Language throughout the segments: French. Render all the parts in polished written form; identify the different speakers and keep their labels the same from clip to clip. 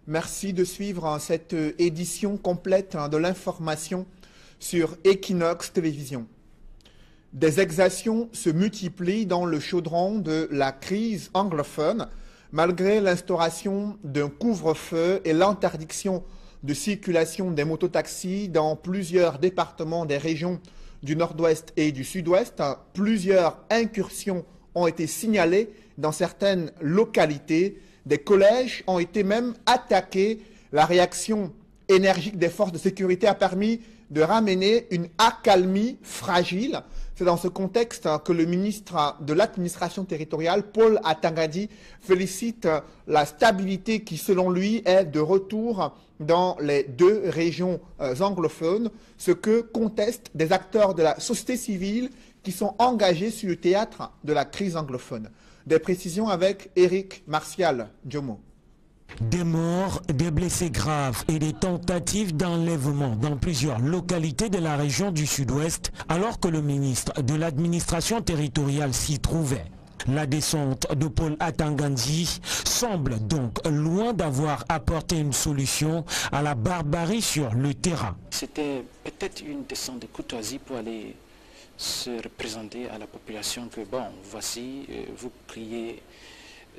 Speaker 1: Merci de suivre cette édition complète de l'information sur Equinox Télévision. Des exactions se multiplient dans le chaudron de la crise anglophone, malgré l'instauration d'un couvre-feu et l'interdiction de circulation des mototaxis dans plusieurs départements des régions du nord-ouest et du sud-ouest. Plusieurs incursions ont été signalées dans certaines localités. Des collèges ont été même attaqués. La réaction énergique des forces de sécurité a permis de ramener une accalmie fragile. C'est dans ce contexte que le ministre de l'administration territoriale, Paul Atangadi, félicite la stabilité qui, selon lui, est de retour dans les deux régions anglophones, ce que contestent des acteurs de la société civile qui sont engagés sur le théâtre de la crise anglophone. Des précisions avec Eric Martial Djomo.
Speaker 2: Des morts, des blessés graves et des tentatives d'enlèvement dans plusieurs localités de la région du sud-ouest, alors que le ministre de l'administration territoriale s'y trouvait. La descente de Paul Atangadi semble donc loin d'avoir apporté une solution à la barbarie sur le terrain.
Speaker 3: C'était peut-être une descente de courtoisie pour aller se représenter à la population que bon, voici, vous criez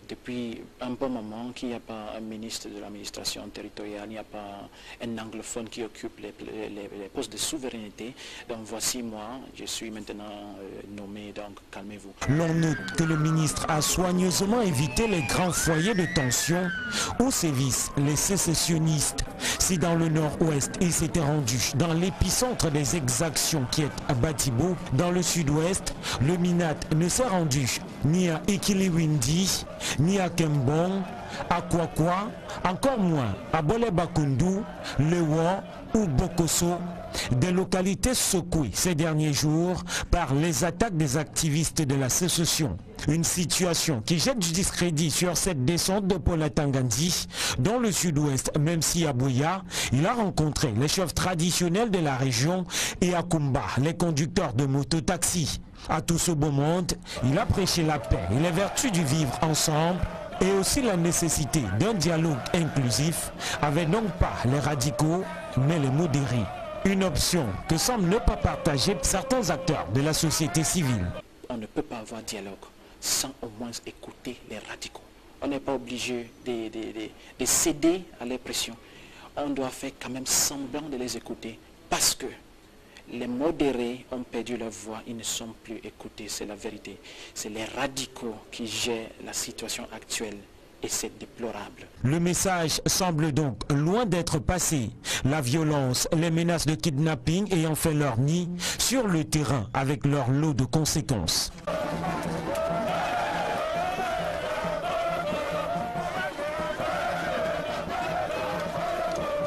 Speaker 3: depuis un bon moment qu'il n'y a pas un ministre de l'administration territoriale, il n'y a pas un anglophone qui occupe les postes de souveraineté. Donc voici moi, je suis maintenant nommé, donc calmez-vous.
Speaker 2: L'on note que le ministre a soigneusement évité les grands foyers de tension où sévissent les sécessionnistes. Si dans le nord-ouest, il s'était rendu dans l'épicentre des exactions qui est à Batibo, dans le sud-ouest, le Minat ne s'est rendu ni à Ikiliwindi, ni à Kembong, à Kwakwa, encore moins à Bole-Bakundu, Lewa ou Bokoso, des localités secouées ces derniers jours par les attaques des activistes de la sécession. Une situation qui jette du discrédit sur cette descente de Paul Atangadi dans le sud-ouest, même si à Buea, il a rencontré les chefs traditionnels de la région et à Kumba, les conducteurs de mototaxis. À tout ce beau monde, il a prêché la paix et les vertus du vivre ensemble et aussi la nécessité d'un dialogue inclusif avec non pas les radicaux, mais les modérés. Une option que semblent ne pas partager certains acteurs de la société civile.
Speaker 3: On ne peut pas avoir dialogue sans au moins écouter les radicaux. On n'est pas obligé de céder à leur pression. On doit faire quand même semblant de les écouter parce que les modérés ont perdu leur voix, ils ne sont plus écoutés, c'est la vérité. C'est les radicaux qui gèrent la situation actuelle et c'est déplorable.
Speaker 2: Le message semble donc loin d'être passé. La violence, les menaces de kidnapping ayant fait leur nid sur le terrain avec leur lot de conséquences.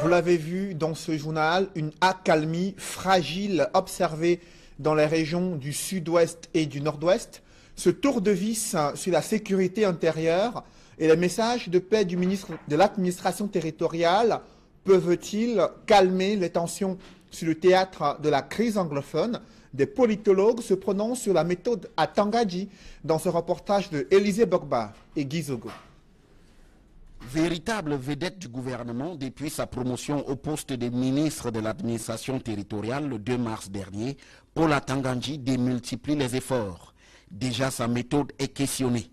Speaker 1: Vous l'avez vu dans ce journal, une accalmie fragile observée dans les régions du sud-ouest et du nord-ouest. Ce tour de vis sur la sécurité intérieure et les messages de paix du ministre de l'administration territoriale peuvent-ils calmer les tensions sur le théâtre de la crise anglophone? Des politologues se prononcent sur la méthode Atangadi dans ce reportage de Élisée Bogba et Guy Zogo.
Speaker 4: Véritable vedette du gouvernement depuis sa promotion au poste de ministre de l'administration territoriale le 2 mars dernier, Paul Atangadi démultiplie les efforts. Déjà sa méthode est questionnée.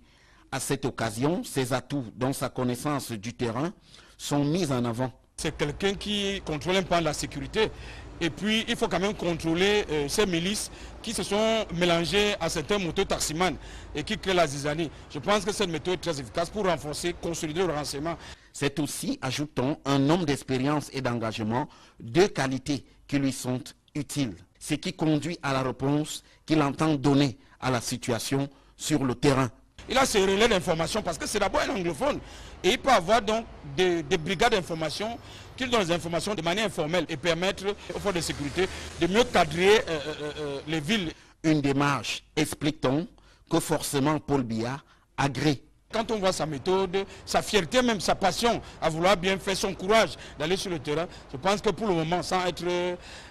Speaker 4: À cette occasion, ses atouts dans sa connaissance du terrain sont mis en avant.
Speaker 5: C'est quelqu'un qui contrôle un peu la sécurité. Et puis, il faut quand même contrôler ces milices qui se sont mélangées à certains mototaximans et qui créent la zizanie. Je pense que cette méthode est très efficace pour renforcer, consolider le renseignement.
Speaker 4: C'est aussi, ajoutons, un homme d'expérience et d'engagement, deux qualités qui lui sont utiles. Ce qui conduit à la réponse qu'il entend donner à la situation sur le terrain.
Speaker 5: Il a ses relais d'information parce que c'est d'abord un anglophone. Et il peut avoir donc des brigades d'information qui donnent les informations de manière informelle et permettre aux forces de sécurité de mieux cadrer les villes.
Speaker 4: Une démarche, explique-t-on, que forcément Paul Biya agrée.
Speaker 5: Quand on voit sa méthode, sa fierté même, sa passion à vouloir bien faire, son courage d'aller sur le terrain, je pense que pour le moment, sans être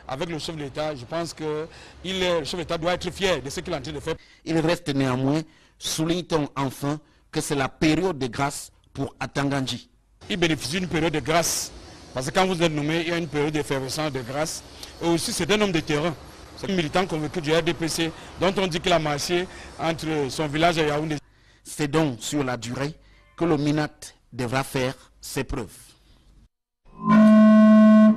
Speaker 5: avec le chef de l'État, je pense que le chef de l'État doit être fier de ce qu'il est en train de faire.
Speaker 4: Il reste néanmoins, souligne-t-on enfin, que c'est la période de grâce pour Atangadi.
Speaker 5: Il bénéficie d'une période de grâce. Parce que quand vous êtes nommé, il y a une période d'effervescence de grâce. Et aussi, c'est un homme de terrain. C'est un militant convaincu du RDPC, dont on dit qu'il a marché entre son village et Yaoundé.
Speaker 4: C'est donc sur la durée que le MINAT devra faire ses preuves.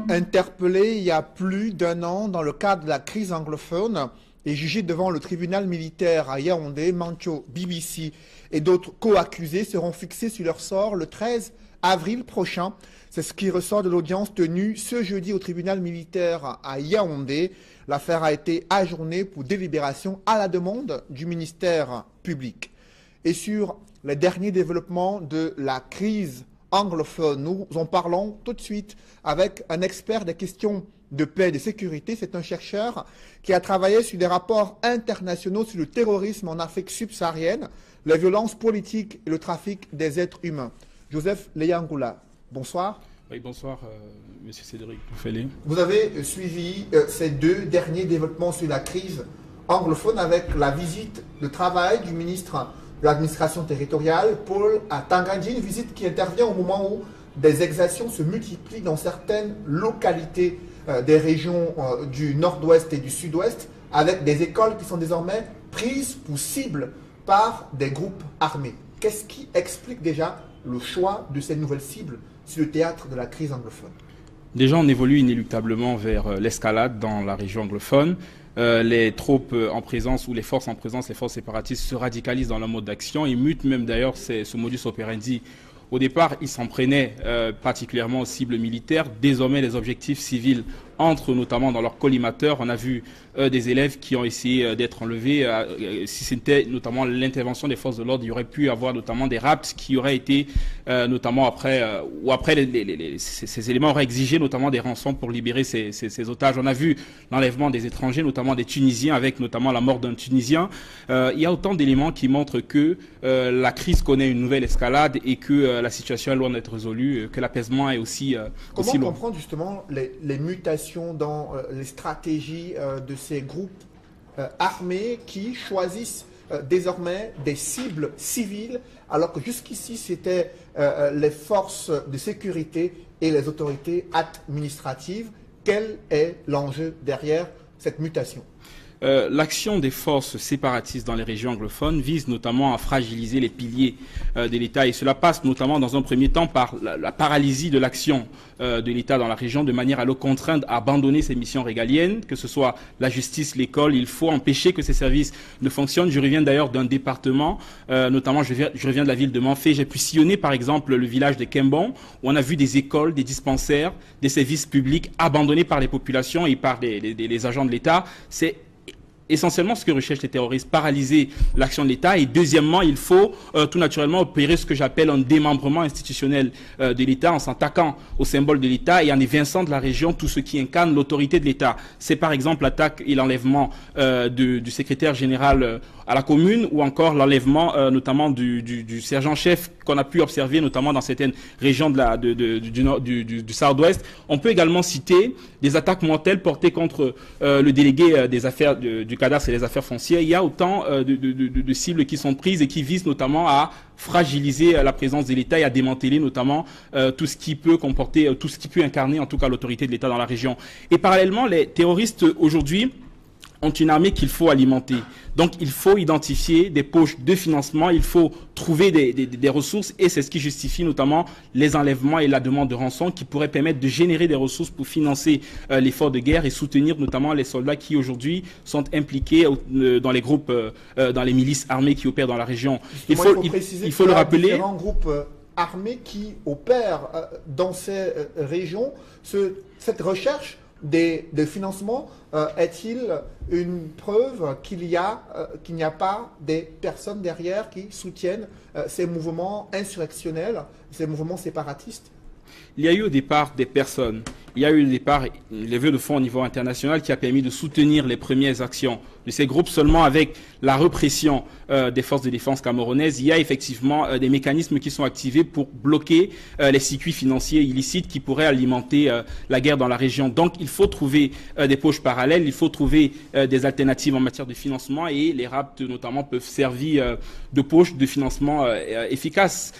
Speaker 1: Interpellé il y a plus d'un an dans le cadre de la crise anglophone et jugé devant le tribunal militaire à Yaoundé, Mancho, BBC et d'autres co-accusés seront fixés sur leur sort le 13 avril prochain. C'est ce qui ressort de l'audience tenue ce jeudi au tribunal militaire à Yaoundé. L'affaire a été ajournée pour délibération à la demande du ministère public. Et sur les derniers développements de la crise anglophone, nous en parlons tout de suite avec un expert des questions de paix et de sécurité. C'est un chercheur qui a travaillé sur des rapports internationaux sur le terrorisme en Afrique subsaharienne, les violences politiques et le trafic des êtres humains. Joseph Leyangoula, bonsoir.
Speaker 6: Oui, bonsoir, monsieur Cédric Fellé.
Speaker 1: Vous avez suivi ces deux derniers développements sur la crise anglophone avec la visite de travail du ministre de l'administration territoriale, Paul Atanga-Ndji, une visite qui intervient au moment où des exactions se multiplient dans certaines localités des régions du nord-ouest et du sud-ouest, avec des écoles qui sont désormais prises pour cible par des groupes armés. Qu'est-ce qui explique déjà le choix de ces nouvelles cibles sur le théâtre de la crise anglophone?
Speaker 6: Déjà, on évolue inéluctablement vers l'escalade dans la région anglophone. Les troupes en présence ou les forces en présence, les forces séparatistes se radicalisent dans leur mode d'action. Ils mutent même d'ailleurs ce modus operandi. Au départ, ils s'en prenaient particulièrement aux cibles militaires. Désormais, les objectifs civils entrent notamment dans leur collimateur. On a vu des élèves qui ont essayé d'être enlevés. Si c'était notamment l'intervention des forces de l'ordre, il y aurait pu avoir notamment des rapts qui auraient été notamment après, ces éléments auraient exigé notamment des rançons pour libérer ces otages. On a vu l'enlèvement des étrangers, notamment des Tunisiens, avec notamment la mort d'un Tunisien. Il y a autant d'éléments qui montrent que la crise connaît une nouvelle escalade et que la situation est loin d'être résolue, que l'apaisement est aussi
Speaker 1: Comment
Speaker 6: loin.
Speaker 1: comprendre justement les mutations dans les stratégies de ces groupes armés qui choisissent désormais des cibles civiles, alors que jusqu'ici c'était les forces de sécurité et les autorités administratives? Quel est l'enjeu derrière cette mutation?
Speaker 6: L'action des forces séparatistes dans les régions anglophones vise notamment à fragiliser les piliers de l'État, et cela passe notamment dans un premier temps par la paralysie de l'action de l'État dans la région, de manière à le contraindre à abandonner ses missions régaliennes, que ce soit la justice, l'école. Il faut empêcher que ces services ne fonctionnent. Je reviens d'ailleurs d'un département, notamment je reviens de la ville de Manfé. J'ai pu sillonner par exemple le village de Kembon, où on a vu des écoles, des dispensaires, des services publics abandonnés par les populations et par les agents de l'État. C'est essentiellement ce que recherchent les terroristes, paralyser l'action de l'État. Et deuxièmement, il faut tout naturellement opérer ce que j'appelle un démembrement institutionnel de l'État, en s'attaquant au symbole de l'État et en évinçant de la région tout ce qui incarne l'autorité de l'État. C'est par exemple l'attaque et l'enlèvement du secrétaire général à la commune, ou encore l'enlèvement notamment du sergent-chef qu'on a pu observer notamment dans certaines régions du Sud-Ouest. On peut également citer des attaques mortelles portées contre le délégué des affaires du cadastre et des affaires foncières. Il y a autant de cibles qui sont prises et qui visent notamment à fragiliser la présence de l'État et à démanteler notamment tout ce qui peut comporter, tout ce qui peut incarner en tout cas l'autorité de l'État dans la région. Et parallèlement, les terroristes aujourd'hui ont une armée qu'il faut alimenter. Donc il faut identifier des poches de financement, il faut trouver des ressources, et c'est ce qui justifie notamment les enlèvements et la demande de rançon qui pourraient permettre de générer des ressources pour financer l'effort de guerre et soutenir notamment les soldats qui aujourd'hui sont impliqués dans les groupes, dans les milices armées qui opèrent dans la région. Il faut le rappeler.
Speaker 1: Différents groupes armés qui opèrent dans ces régions, cette recherche de financement est-il une preuve qu'il n'y a pas des personnes derrière qui soutiennent ces mouvements insurrectionnels, ces mouvements séparatistes?
Speaker 6: Il y a eu au départ des personnes il y a eu au départ une levée de fonds au niveau international qui a permis de soutenir les premières actions de ces groupes. Seulement avec la répression des forces de défense camerounaises, il y a effectivement des mécanismes qui sont activés pour bloquer les circuits financiers illicites qui pourraient alimenter la guerre dans la région. Donc il faut trouver des poches parallèles, il faut trouver des alternatives en matière de financement, et les rapts notamment peuvent servir de poche de financement efficace.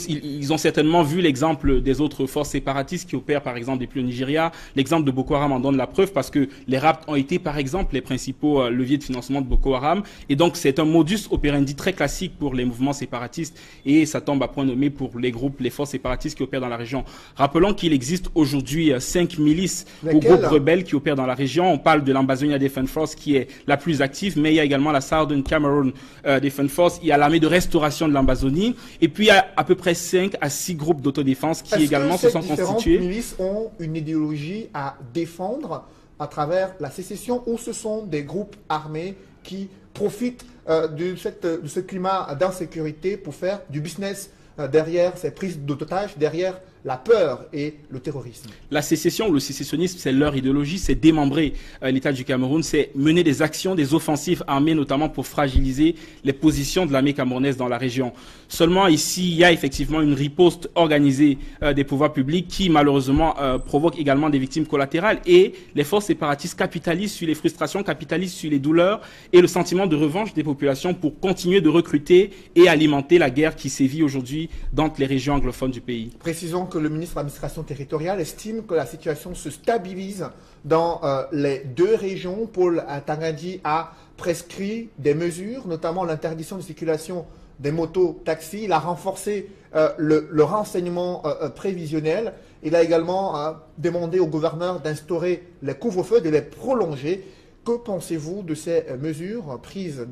Speaker 6: Ils ont certainement vu l'exemple des autres forces séparatistes qui opèrent par exemple depuis le Nigeria. L'exemple de Boko Haram en donne la preuve, parce que les rapts ont été par exemple les principaux leviers de financement de Boko Haram, et donc c'est un modus operandi très classique pour les mouvements séparatistes, et ça tombe à point nommé pour les groupes, les forces séparatistes qui opèrent dans la région. Rappelons qu'il existe aujourd'hui 5 milices ou groupes rebelles qui opèrent dans la région. On parle de l'Ambazonia Defense Force qui est la plus active, mais il y a également la Southern Cameroon Defense Force, il y a l'armée de restauration de l'Ambazonie, et puis il y a à peu près 5 à 6 groupes d'autodéfense qui également se sont constitués.
Speaker 1: Est-ce que ces milices ont une idéologie à défendre à travers la sécession, ou ce sont des groupes armés qui profitent de ce climat d'insécurité pour faire du business derrière ces prises d'otages, derrière la peur et le terrorisme?
Speaker 6: La sécession ou le sécessionnisme, c'est leur idéologie, c'est démembrer l'État du Cameroun, c'est mener des actions, des offensives armées, notamment pour fragiliser les positions de l'armée camerounaise dans la région. Seulement ici, il y a effectivement une riposte organisée des pouvoirs publics qui malheureusement provoque également des victimes collatérales, et les forces séparatistes capitalisent sur les frustrations, capitalisent sur les douleurs et le sentiment de revanche des populations pour continuer de recruter et alimenter la guerre qui sévit aujourd'hui dans les régions anglophones du pays.
Speaker 1: Précisons que le ministre de l'administration territoriale estime que la situation se stabilise dans les deux régions. Paul Atangandji a prescrit des mesures, notamment l'interdiction de circulation des motos-taxis. Il a renforcé le renseignement prévisionnel. Il a également demandé au gouverneur d'instaurer les couvre-feux, de les prolonger. Que pensez-vous de ces mesures prises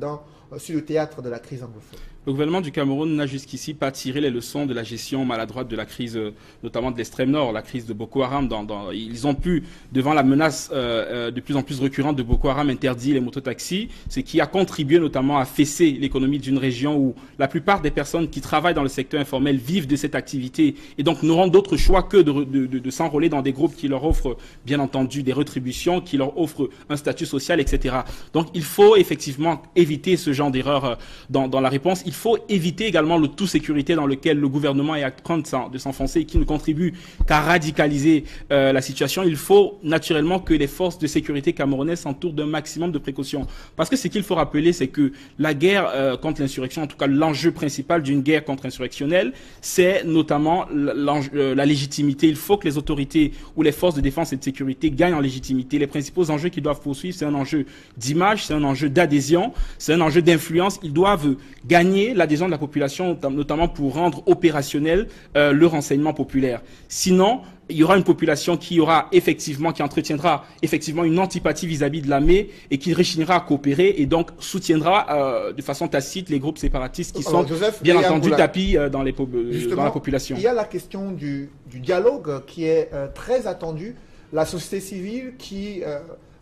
Speaker 1: sur le théâtre de la crise anglophone?
Speaker 6: Le gouvernement du Cameroun n'a jusqu'ici pas tiré les leçons de la gestion maladroite de la crise, notamment de l'extrême nord, la crise de Boko Haram. Ils ont pu, devant la menace de plus en plus récurrente de Boko Haram, interdire les mototaxis, ce qui a contribué notamment à fesser l'économie d'une région où la plupart des personnes qui travaillent dans le secteur informel vivent de cette activité, et donc n'auront d'autre choix que de s'enrôler dans des groupes qui leur offrent, bien entendu, des rétributions, qui leur offrent un statut social, etc. Donc il faut effectivement éviter ce genre d'erreur dans la réponse. Il faut éviter également le tout sécurité dans lequel le gouvernement est en train de s'enfoncer et qui ne contribue qu'à radicaliser la situation. Il faut naturellement que les forces de sécurité camerounaises s'entourent d'un maximum de précautions. Parce que ce qu'il faut rappeler, c'est que la guerre contre l'insurrection, en tout cas l'enjeu principal d'une guerre contre-insurrectionnelle, c'est notamment la légitimité. Il faut que les autorités ou les forces de défense et de sécurité gagnent en légitimité. Les principaux enjeux qu'ils doivent poursuivre, c'est un enjeu d'image, c'est un enjeu d'adhésion, c'est un enjeu d'influence. Ils doivent gagner l'adhésion de la population, notamment pour rendre opérationnel le renseignement populaire. Sinon, il y aura une population qui entretiendra effectivement une antipathie vis-à-vis de l'armée et qui rechignera à coopérer et donc soutiendra de façon tacite les groupes séparatistes qui sont bien entendu tapis dans la population.
Speaker 1: Il y a la question du dialogue qui est très attendu. La société civile qui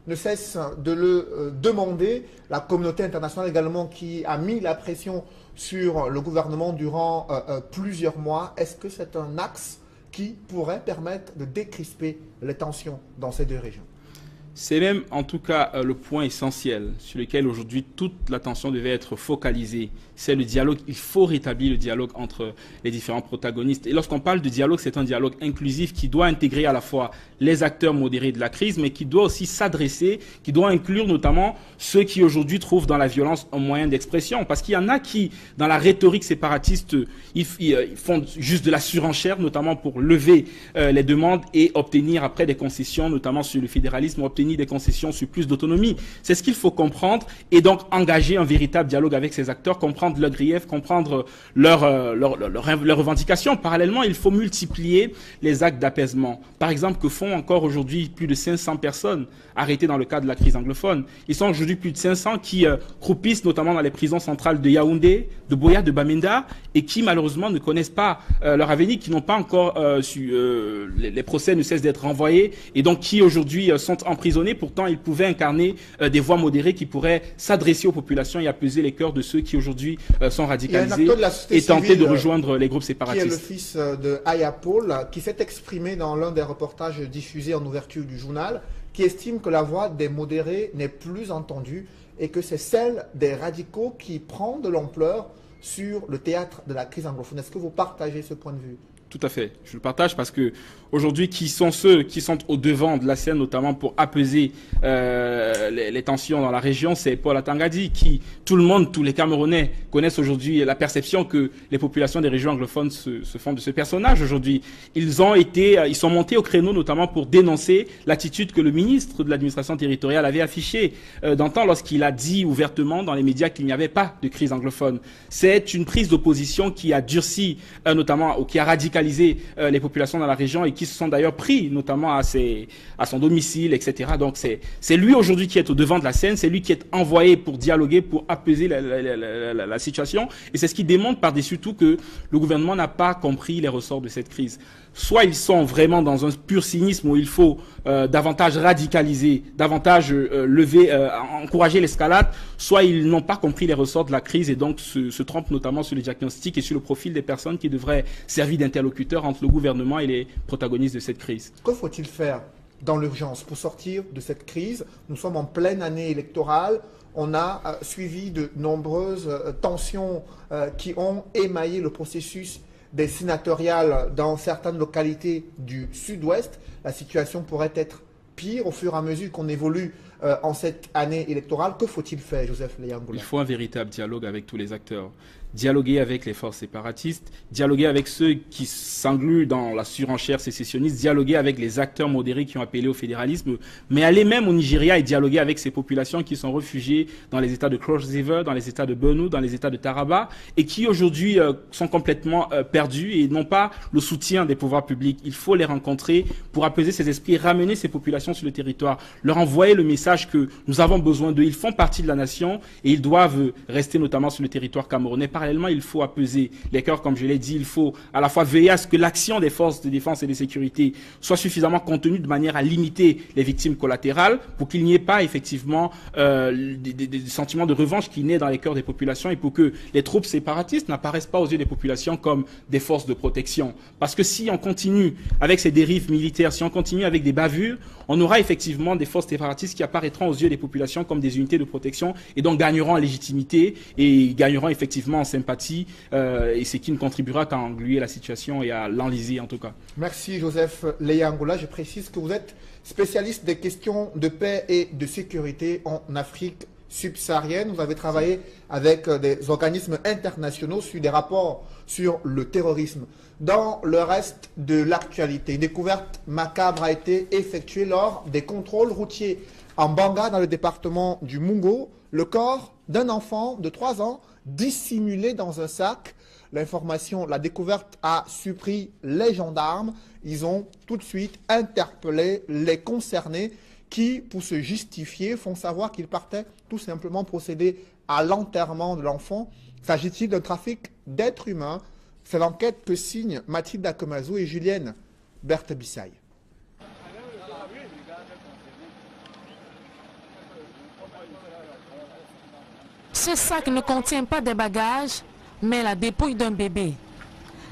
Speaker 1: ne cesse de le demander, la communauté internationale également qui a mis la pression sur le gouvernement durant plusieurs mois. Est-ce que c'est un axe qui pourrait permettre de décrisper les tensions dans ces deux régions?
Speaker 6: C'est même en tout cas le point essentiel sur lequel aujourd'hui toute l'attention devait être focalisée. C'est le dialogue. Il faut rétablir le dialogue entre les différents protagonistes. Et lorsqu'on parle de dialogue, c'est un dialogue inclusif qui doit intégrer à la fois les acteurs modérés de la crise, mais qui doit aussi s'adresser, qui doit inclure notamment ceux qui aujourd'hui trouvent dans la violence un moyen d'expression. Parce qu'il y en a qui, dans la rhétorique séparatiste, ils font juste de la surenchère, notamment pour lever les demandes et obtenir après des concessions, notamment sur le fédéralisme, obtenir des concessions sur plus d'autonomie. C'est ce qu'il faut comprendre et donc engager un véritable dialogue avec ces acteurs, comprendre leurs griefs, comprendre leurs revendications. Parallèlement, il faut multiplier les actes d'apaisement. Par exemple, que font encore aujourd'hui plus de 500 personnes arrêtées dans le cadre de la crise anglophone. Ils sont aujourd'hui plus de 500 qui croupissent notamment dans les prisons centrales de Yaoundé, de Boya, de Bamenda et qui malheureusement ne connaissent pas leur avenir, qui n'ont pas encore les procès ne cessent d'être renvoyés et donc qui aujourd'hui sont en prison emprisonnés. Pourtant, ils pouvaient incarner des voix modérées qui pourraient s'adresser aux populations et apaiser les cœurs de ceux qui aujourd'hui sont radicalisés et tenter de rejoindre les groupes séparatistes.
Speaker 1: Qui est le fils de Aya Paul, qui s'est exprimé dans l'un des reportages diffusés en ouverture du journal, qui estime que la voix des modérés n'est plus entendue et que c'est celle des radicaux qui prend de l'ampleur sur le théâtre de la crise anglophone. Est-ce que vous partagez ce point de vue ?
Speaker 6: Tout à fait. Je le partage parce que aujourd'hui, qui sont ceux qui sont au devant de la scène, notamment pour apaiser les tensions dans la région, c'est Paul Atangadi, qui, tout le monde, tous les Camerounais connaissent aujourd'hui la perception que les populations des régions anglophones se font de ce personnage aujourd'hui. Ils sont montés au créneau notamment pour dénoncer l'attitude que le ministre de l'administration territoriale avait affichée d'antan lorsqu'il a dit ouvertement dans les médias qu'il n'y avait pas de crise anglophone. C'est une prise d'opposition qui a durci notamment, ou qui a radicalisé les populations dans la région et qui se sont d'ailleurs pris notamment à son domicile, etc. Donc c'est lui aujourd'hui qui est au devant de la scène, c'est lui qui est envoyé pour dialoguer, pour apaiser la situation. Et c'est ce qui démontre par-dessus tout que le gouvernement n'a pas compris les ressorts de cette crise. Soit ils sont vraiment dans un pur cynisme où il faut davantage radicaliser, davantage encourager l'escalade, soit ils n'ont pas compris les ressorts de la crise et donc se trompent notamment sur le diagnostic et sur le profil des personnes qui devraient servir d'interlocuteurs entre le gouvernement et les protagonistes de cette crise.
Speaker 1: Que faut-il faire dans l'urgence pour sortir de cette crise? Nous sommes en pleine année électorale. On a suivi de nombreuses tensions qui ont émaillé le processus des sénatoriales dans certaines localités du sud-ouest. La situation pourrait être pire au fur et à mesure qu'on évolue en cette année électorale. Que faut-il faire, Joseph Leyangoula?
Speaker 6: Il faut un véritable dialogue avec tous les acteurs. Dialoguer avec les forces séparatistes, dialoguer avec ceux qui s'engluent dans la surenchère sécessionniste, dialoguer avec les acteurs modérés qui ont appelé au fédéralisme, mais aller même au Nigeria et dialoguer avec ces populations qui sont réfugiées dans les états de Cross River, dans les états de Benue, dans les états de Taraba, et qui aujourd'hui sont complètement perdus et n'ont pas le soutien des pouvoirs publics. Il faut les rencontrer pour apaiser ces esprits, ramener ces populations sur le territoire, leur envoyer le message que nous avons besoin d'eux. Ils font partie de la nation et ils doivent rester notamment sur le territoire camerounais. Parallèlement, il faut apaiser les cœurs, comme je l'ai dit. Il faut à la fois veiller à ce que l'action des forces de défense et de sécurité soit suffisamment contenue de manière à limiter les victimes collatérales pour qu'il n'y ait pas effectivement des sentiments de revanche qui naissent dans les cœurs des populations et pour que les troupes séparatistes n'apparaissent pas aux yeux des populations comme des forces de protection. Parce que si on continue avec ces dérives militaires, si on continue avec des bavures, on aura effectivement des forces séparatistes qui apparaîtront aux yeux des populations comme des unités de protection et donc gagneront en légitimité et gagneront effectivement en sympathie et ce qui ne contribuera qu'à engluer la situation et à l'enliser en tout cas.
Speaker 1: Merci Joseph Leyangoula. Je précise que vous êtes spécialiste des questions de paix et de sécurité en Afrique subsaharienne. Vous avez travaillé avec des organismes internationaux sur des rapports sur le terrorisme. Dans le reste de l'actualité, une découverte macabre a été effectuée lors des contrôles routiers en Banga, dans le département du Mungo. Le corps d'un enfant de 3 ans dissimulé dans un sac. L'information, la découverte a surpris les gendarmes. Ils ont tout de suite interpellé les concernés qui, pour se justifier, font savoir qu'ils partaient tout simplement procéder à l'enterrement de l'enfant. S'agit-il d'un trafic d'êtres humains? C'est l'enquête que signent Mathilde Akomazou et Julienne Berthe-Bissaï.
Speaker 7: Ce sac ne contient pas de bagages, mais la dépouille d'un bébé.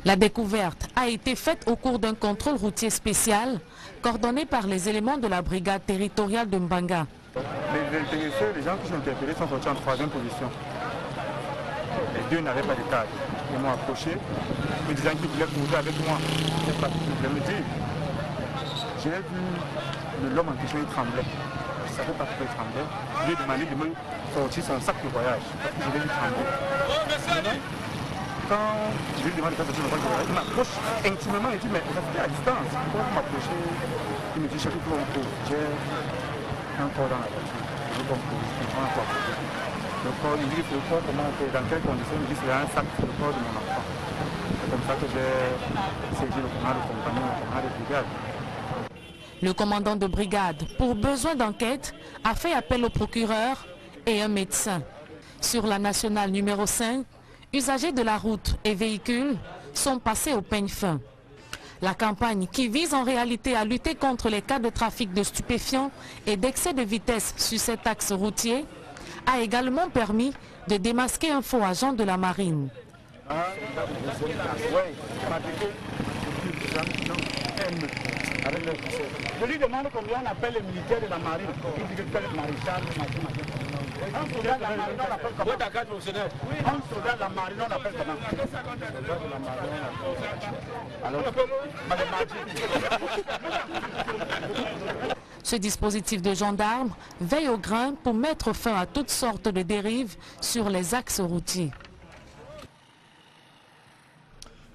Speaker 7: La découverte a été faite au cours d'un contrôle routier spécial coordonné par les éléments de la brigade territoriale de Mbanga.
Speaker 8: Les intéressés, les gens qui sont interpellés sont sortis en 3e position. Les 2 n'avaient pas de cadre. Ils m'ont approché, me disant qu'ils voulaient causer avec moi. Je me dis, j'ai vu l'homme en question, il tremblait. Je ne savais pas pourquoi il tremblait. Je lui ai demandé de me sortir son sac de voyage, parce que je l'ai vu trembler. Quand je lui demande de faire sortir mon sac de voyage, il m'approche intimement et dit, mais vous êtes à distance, pourquoi vous m'approchez? Il me dit, chaque fois on court, j'ai un corps dans la voiture. Je comprends, je prends un corps. Le corps, il dit, le corps, comment on fait, dans quelles conditions? Il me dit, c'est un sac, c'est le corps de mon enfant. C'est comme ça que j'ai saisi le commandant de compagnie, le commandant de brigade.
Speaker 7: Le commandant de brigade, pour besoin d'enquête, a fait appel au procureur et un médecin. Sur la nationale numéro 5, usagers de la route et véhicules sont passés au peigne fin. La campagne, qui vise en réalité à lutter contre les cas de trafic de stupéfiants et d'excès de vitesse sur cet axe routier, a également permis de démasquer un faux agent de la marine.
Speaker 9: Je lui demande combien on appelle les militaires de la marine. Il dit que c'est le maréchal. Un soldat de la marine, on l'appelle comment? Un soldat de la marine, on l'appelle comment?
Speaker 7: Ce dispositif de gendarmes veille au grain pour mettre fin à toutes sortes de dérives sur les axes routiers.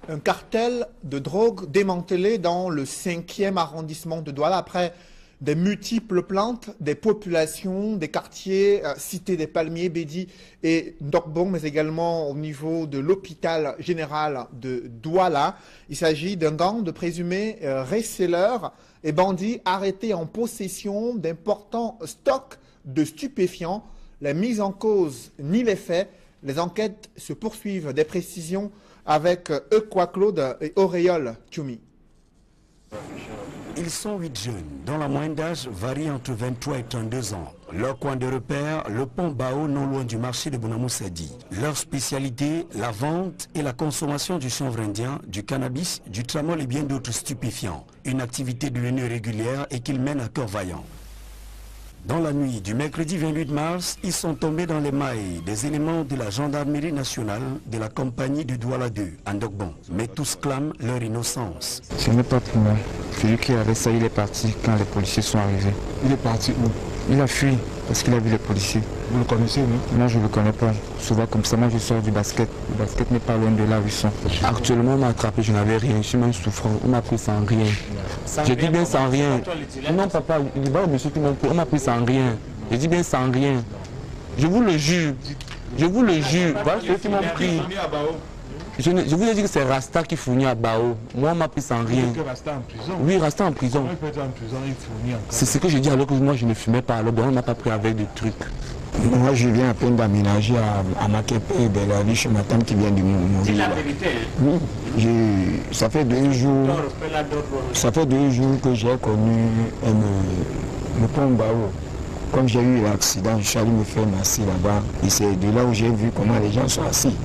Speaker 1: Un cartel de drogue démantelé dans le 5e arrondissement de Douala après des multiples plaintes des populations, des quartiers, Cité des Palmiers, Bédi et Ndokbong, mais également au niveau de l'hôpital général de Douala. Il s'agit d'un gang de présumés receleurs et bandits arrêtés en possession d'importants stocks de stupéfiants. La mise en cause ni les faits, les enquêtes se poursuivent. Des précisions avec Eukwa Claude et Auréole Tchoumi.
Speaker 2: Ils sont 8 jeunes, dont la moyenne d'âge varie entre 23 et 32 ans. Leur coin de repère, le pont Bao, non loin du marché de Bonamoussadi. Leur spécialité, la vente et la consommation du chanvre indien, du cannabis, du tramol et bien d'autres stupéfiants. Une activité devenue régulière et qu'ils mènent à cœur vaillant. Dans la nuit du mercredi 28 mars, ils sont tombés dans les mailles des éléments de la gendarmerie nationale de la compagnie de Douala 2, à Ndokbong. Mais tous clament leur innocence.
Speaker 10: Ce n'est pas pour moi. Celui qui avait ça, il est parti quand les policiers sont arrivés.
Speaker 11: Il est parti où?
Speaker 10: Il a fui parce qu'il a vu les policiers.
Speaker 11: Vous le connaissez, non?
Speaker 10: Non, je ne le connais pas. Souvent comme ça, moi je sors du basket. Le basket n'est pas loin de là où ils sont.
Speaker 11: Actuellement, on m'a attrapé, je n'avais rien. Je suis même souffrant. On m'a pris sans rien. Je dis bien sans rien. Non, papa, il va au monsieur qui m'a pris. On m'a pris sans rien. Je dis bien sans rien. Je vous le jure. Je vous le jure. Voilà ceux qui m'ont pris. Je vous ai dit que c'est Rasta qui fournit à Bao. Moi, on m'a pris sans rien.
Speaker 10: Rasta en prison?
Speaker 11: Oui, Rasta en prison. C'est ce que j'ai dit alors que moi je ne fumais pas. Alors on n'a pas pris avec des trucs.
Speaker 10: Moi, je viens à peine d'aménager à Makepe et Bellali chez ma tante qui vient de mourir.
Speaker 3: C'est la vérité.
Speaker 10: Oui, ça fait 2 jours. Ça fait 2 jours que j'ai connu le pont Bao. Comme j'ai eu l'accident, je suis allé me faire masser là-bas. Et c'est de là où j'ai vu comment les gens sont assis.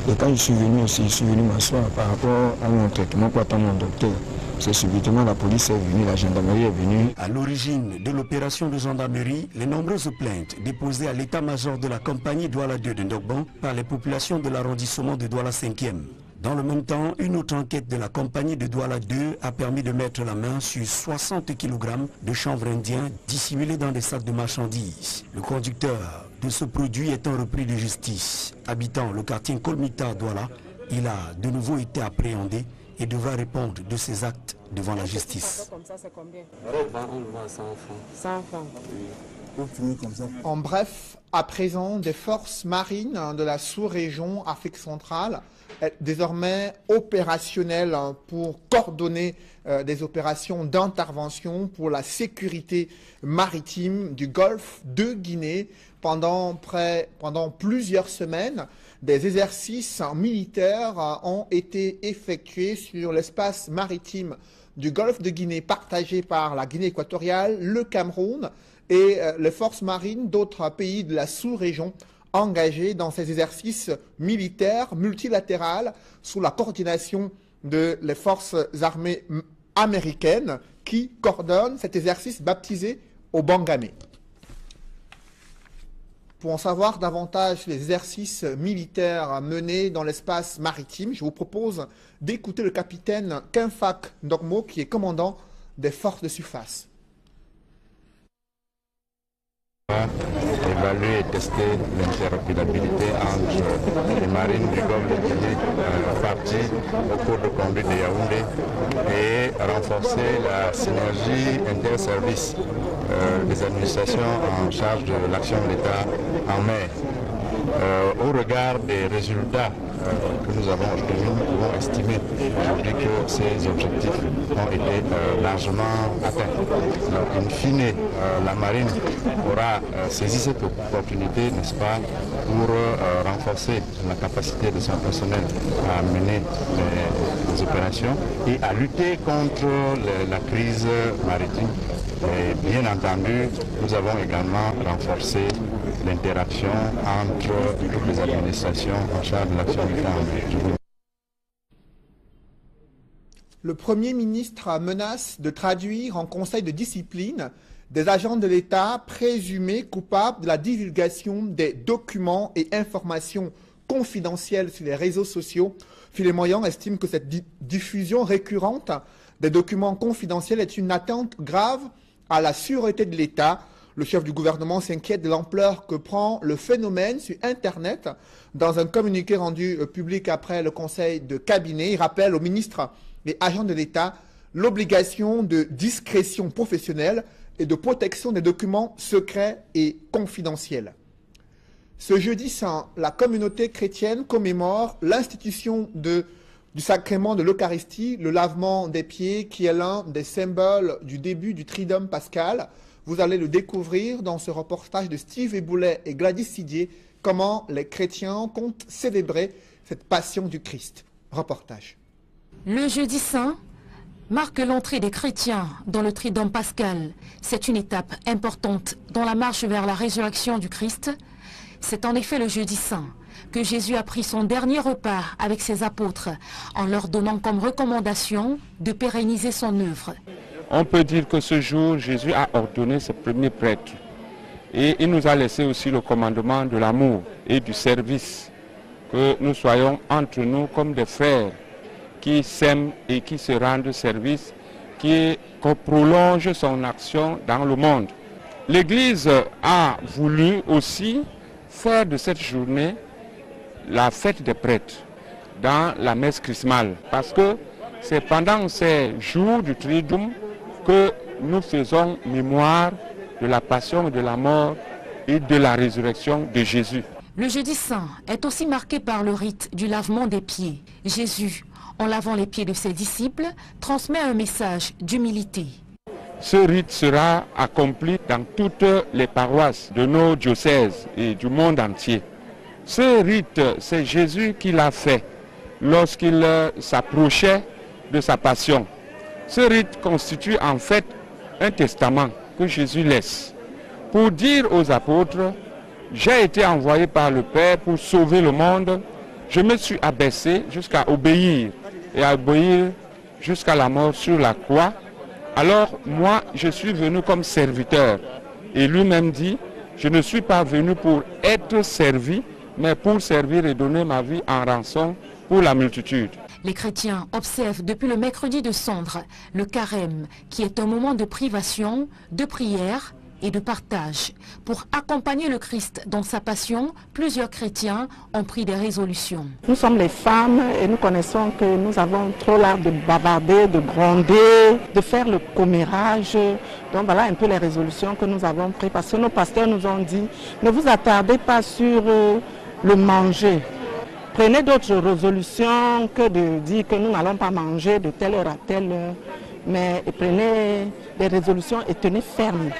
Speaker 10: Et quand je suis venu aussi, je suis venu m'asseoir par rapport à mon traitement pour attendre mon docteur. C'est subitement la police est venue, la gendarmerie est venue.
Speaker 2: À l'origine de l'opération de gendarmerie, les nombreuses plaintes déposées à l'état-major de la compagnie Douala 2 de Ndokbong par les populations de l'arrondissement de Douala 5e. Dans le même temps, une autre enquête de la compagnie de Douala 2 a permis de mettre la main sur 60 kg de chanvre indien dissimulés dans des sacs de marchandises. Le conducteur de ce produit étant repris de justice. Habitant le quartier Kolmita Douala, il a de nouveau été appréhendé et devra répondre de ses actes devant la justice.
Speaker 1: En bref, à présent, des forces marines de la sous-région Afrique centrale, désormais opérationnelles pour coordonner des opérations d'intervention pour la sécurité maritime du golfe de Guinée. Pendant plusieurs semaines, des exercices militaires ont été effectués sur l'espace maritime du golfe de Guinée partagé par la Guinée équatoriale, le Cameroun et les forces marines d'autres pays de la sous-région engagés dans ces exercices militaires multilatéraux sous la coordination de les forces armées américaines qui coordonnent cet exercice baptisé au Bangamé. Pour en savoir davantage sur les exercices militaires menés dans l'espace maritime, je vous propose d'écouter le capitaine Kinfak Ndokmo, qui est commandant des forces de surface.
Speaker 12: Évaluer et tester l'interopérabilité entre les marines du Golfe de Guinée parties au cours de conduite de Yaoundé et renforcer la synergie interservice des administrations en charge de l'action de l'État en mer. Au regard des résultats que nous avons obtenus, nous pouvons estimer aujourd'hui que ces objectifs ont été largement atteints. Donc, in fine, la marine aura saisi cette opportunité, n'est-ce pas, pour renforcer la capacité de son personnel à mener les opérations et à lutter contre la crise maritime. Et bien entendu, nous avons également renforcé l'interaction entre toutes les administrations en charge de l'action militaire en mer.
Speaker 1: Le Premier ministre menace de traduire en conseil de discipline des agents de l'État présumés coupables de la divulgation des documents et informations confidentielles sur les réseaux sociaux. Philippe Moyan estime que cette diffusion récurrente des documents confidentiels est une atteinte grave à la sûreté de l'État. Le chef du gouvernement s'inquiète de l'ampleur que prend le phénomène sur Internet. Dans un communiqué rendu public après le conseil de cabinet, il rappelle aux ministres et agents de l'État l'obligation de discrétion professionnelle et de protection des documents secrets et confidentiels. Ce jeudi saint, la communauté chrétienne commémore l'institution du sacrement de l'Eucharistie, le lavement des pieds, qui est l'un des symboles du début du Triduum pascal. Vous allez le découvrir dans ce reportage de Steve Eboulet et Gladys Sidier, comment les chrétiens comptent célébrer cette passion du Christ. Reportage.
Speaker 7: Le jeudi saint marque l'entrée des chrétiens dans le Triduum pascal. C'est une étape importante dans la marche vers la résurrection du Christ. C'est en effet le jeudi saint que Jésus a pris son dernier repas avec ses apôtres en leur donnant comme recommandation de pérenniser son œuvre.
Speaker 11: On peut dire que ce jour, Jésus a ordonné ses premiers prêtres et il nous a laissé aussi le commandement de l'amour et du service, que nous soyons entre nous comme des frères qui s'aiment et qui se rendent service, qui prolonge son action dans le monde. L'Église a voulu aussi faire de cette journée la fête des prêtres dans la messe chrismale, parce que c'est pendant ces jours du Triduum que nous faisons mémoire de la passion et de la mort et de la résurrection de Jésus.
Speaker 7: Le jeudi saint est aussi marqué par le rite du lavement des pieds. Jésus, en lavant les pieds de ses disciples, transmet un message d'humilité.
Speaker 11: Ce rite sera accompli dans toutes les paroisses de nos diocèses et du monde entier. Ce rite, c'est Jésus qui l'a fait lorsqu'il s'approchait de sa passion. Ce rite constitue en fait un testament que Jésus laisse pour dire aux apôtres: j'ai été envoyé par le Père pour sauver le monde, je me suis abaissé jusqu'à obéir et à obéir jusqu'à la mort sur la croix. Alors moi, je suis venu comme serviteur. Et lui-même dit: je ne suis pas venu pour être servi, mais pour servir et donner ma vie en rançon pour la multitude.
Speaker 7: Les chrétiens observent depuis le mercredi de Cendre le carême, qui est un moment de privation, de prière et de partage. Pour accompagner le Christ dans sa passion, plusieurs chrétiens ont pris des résolutions.
Speaker 13: Nous sommes les femmes et nous connaissons que nous avons trop l'art de bavarder, de gronder, de faire le commérage. Donc voilà un peu les résolutions que nous avons prises, parce que nos pasteurs nous ont dit: ne vous attardez pas sur le manger. Prenez d'autres résolutions que de dire que nous n'allons pas manger de telle heure à telle heure, mais prenez des résolutions et tenez ferme.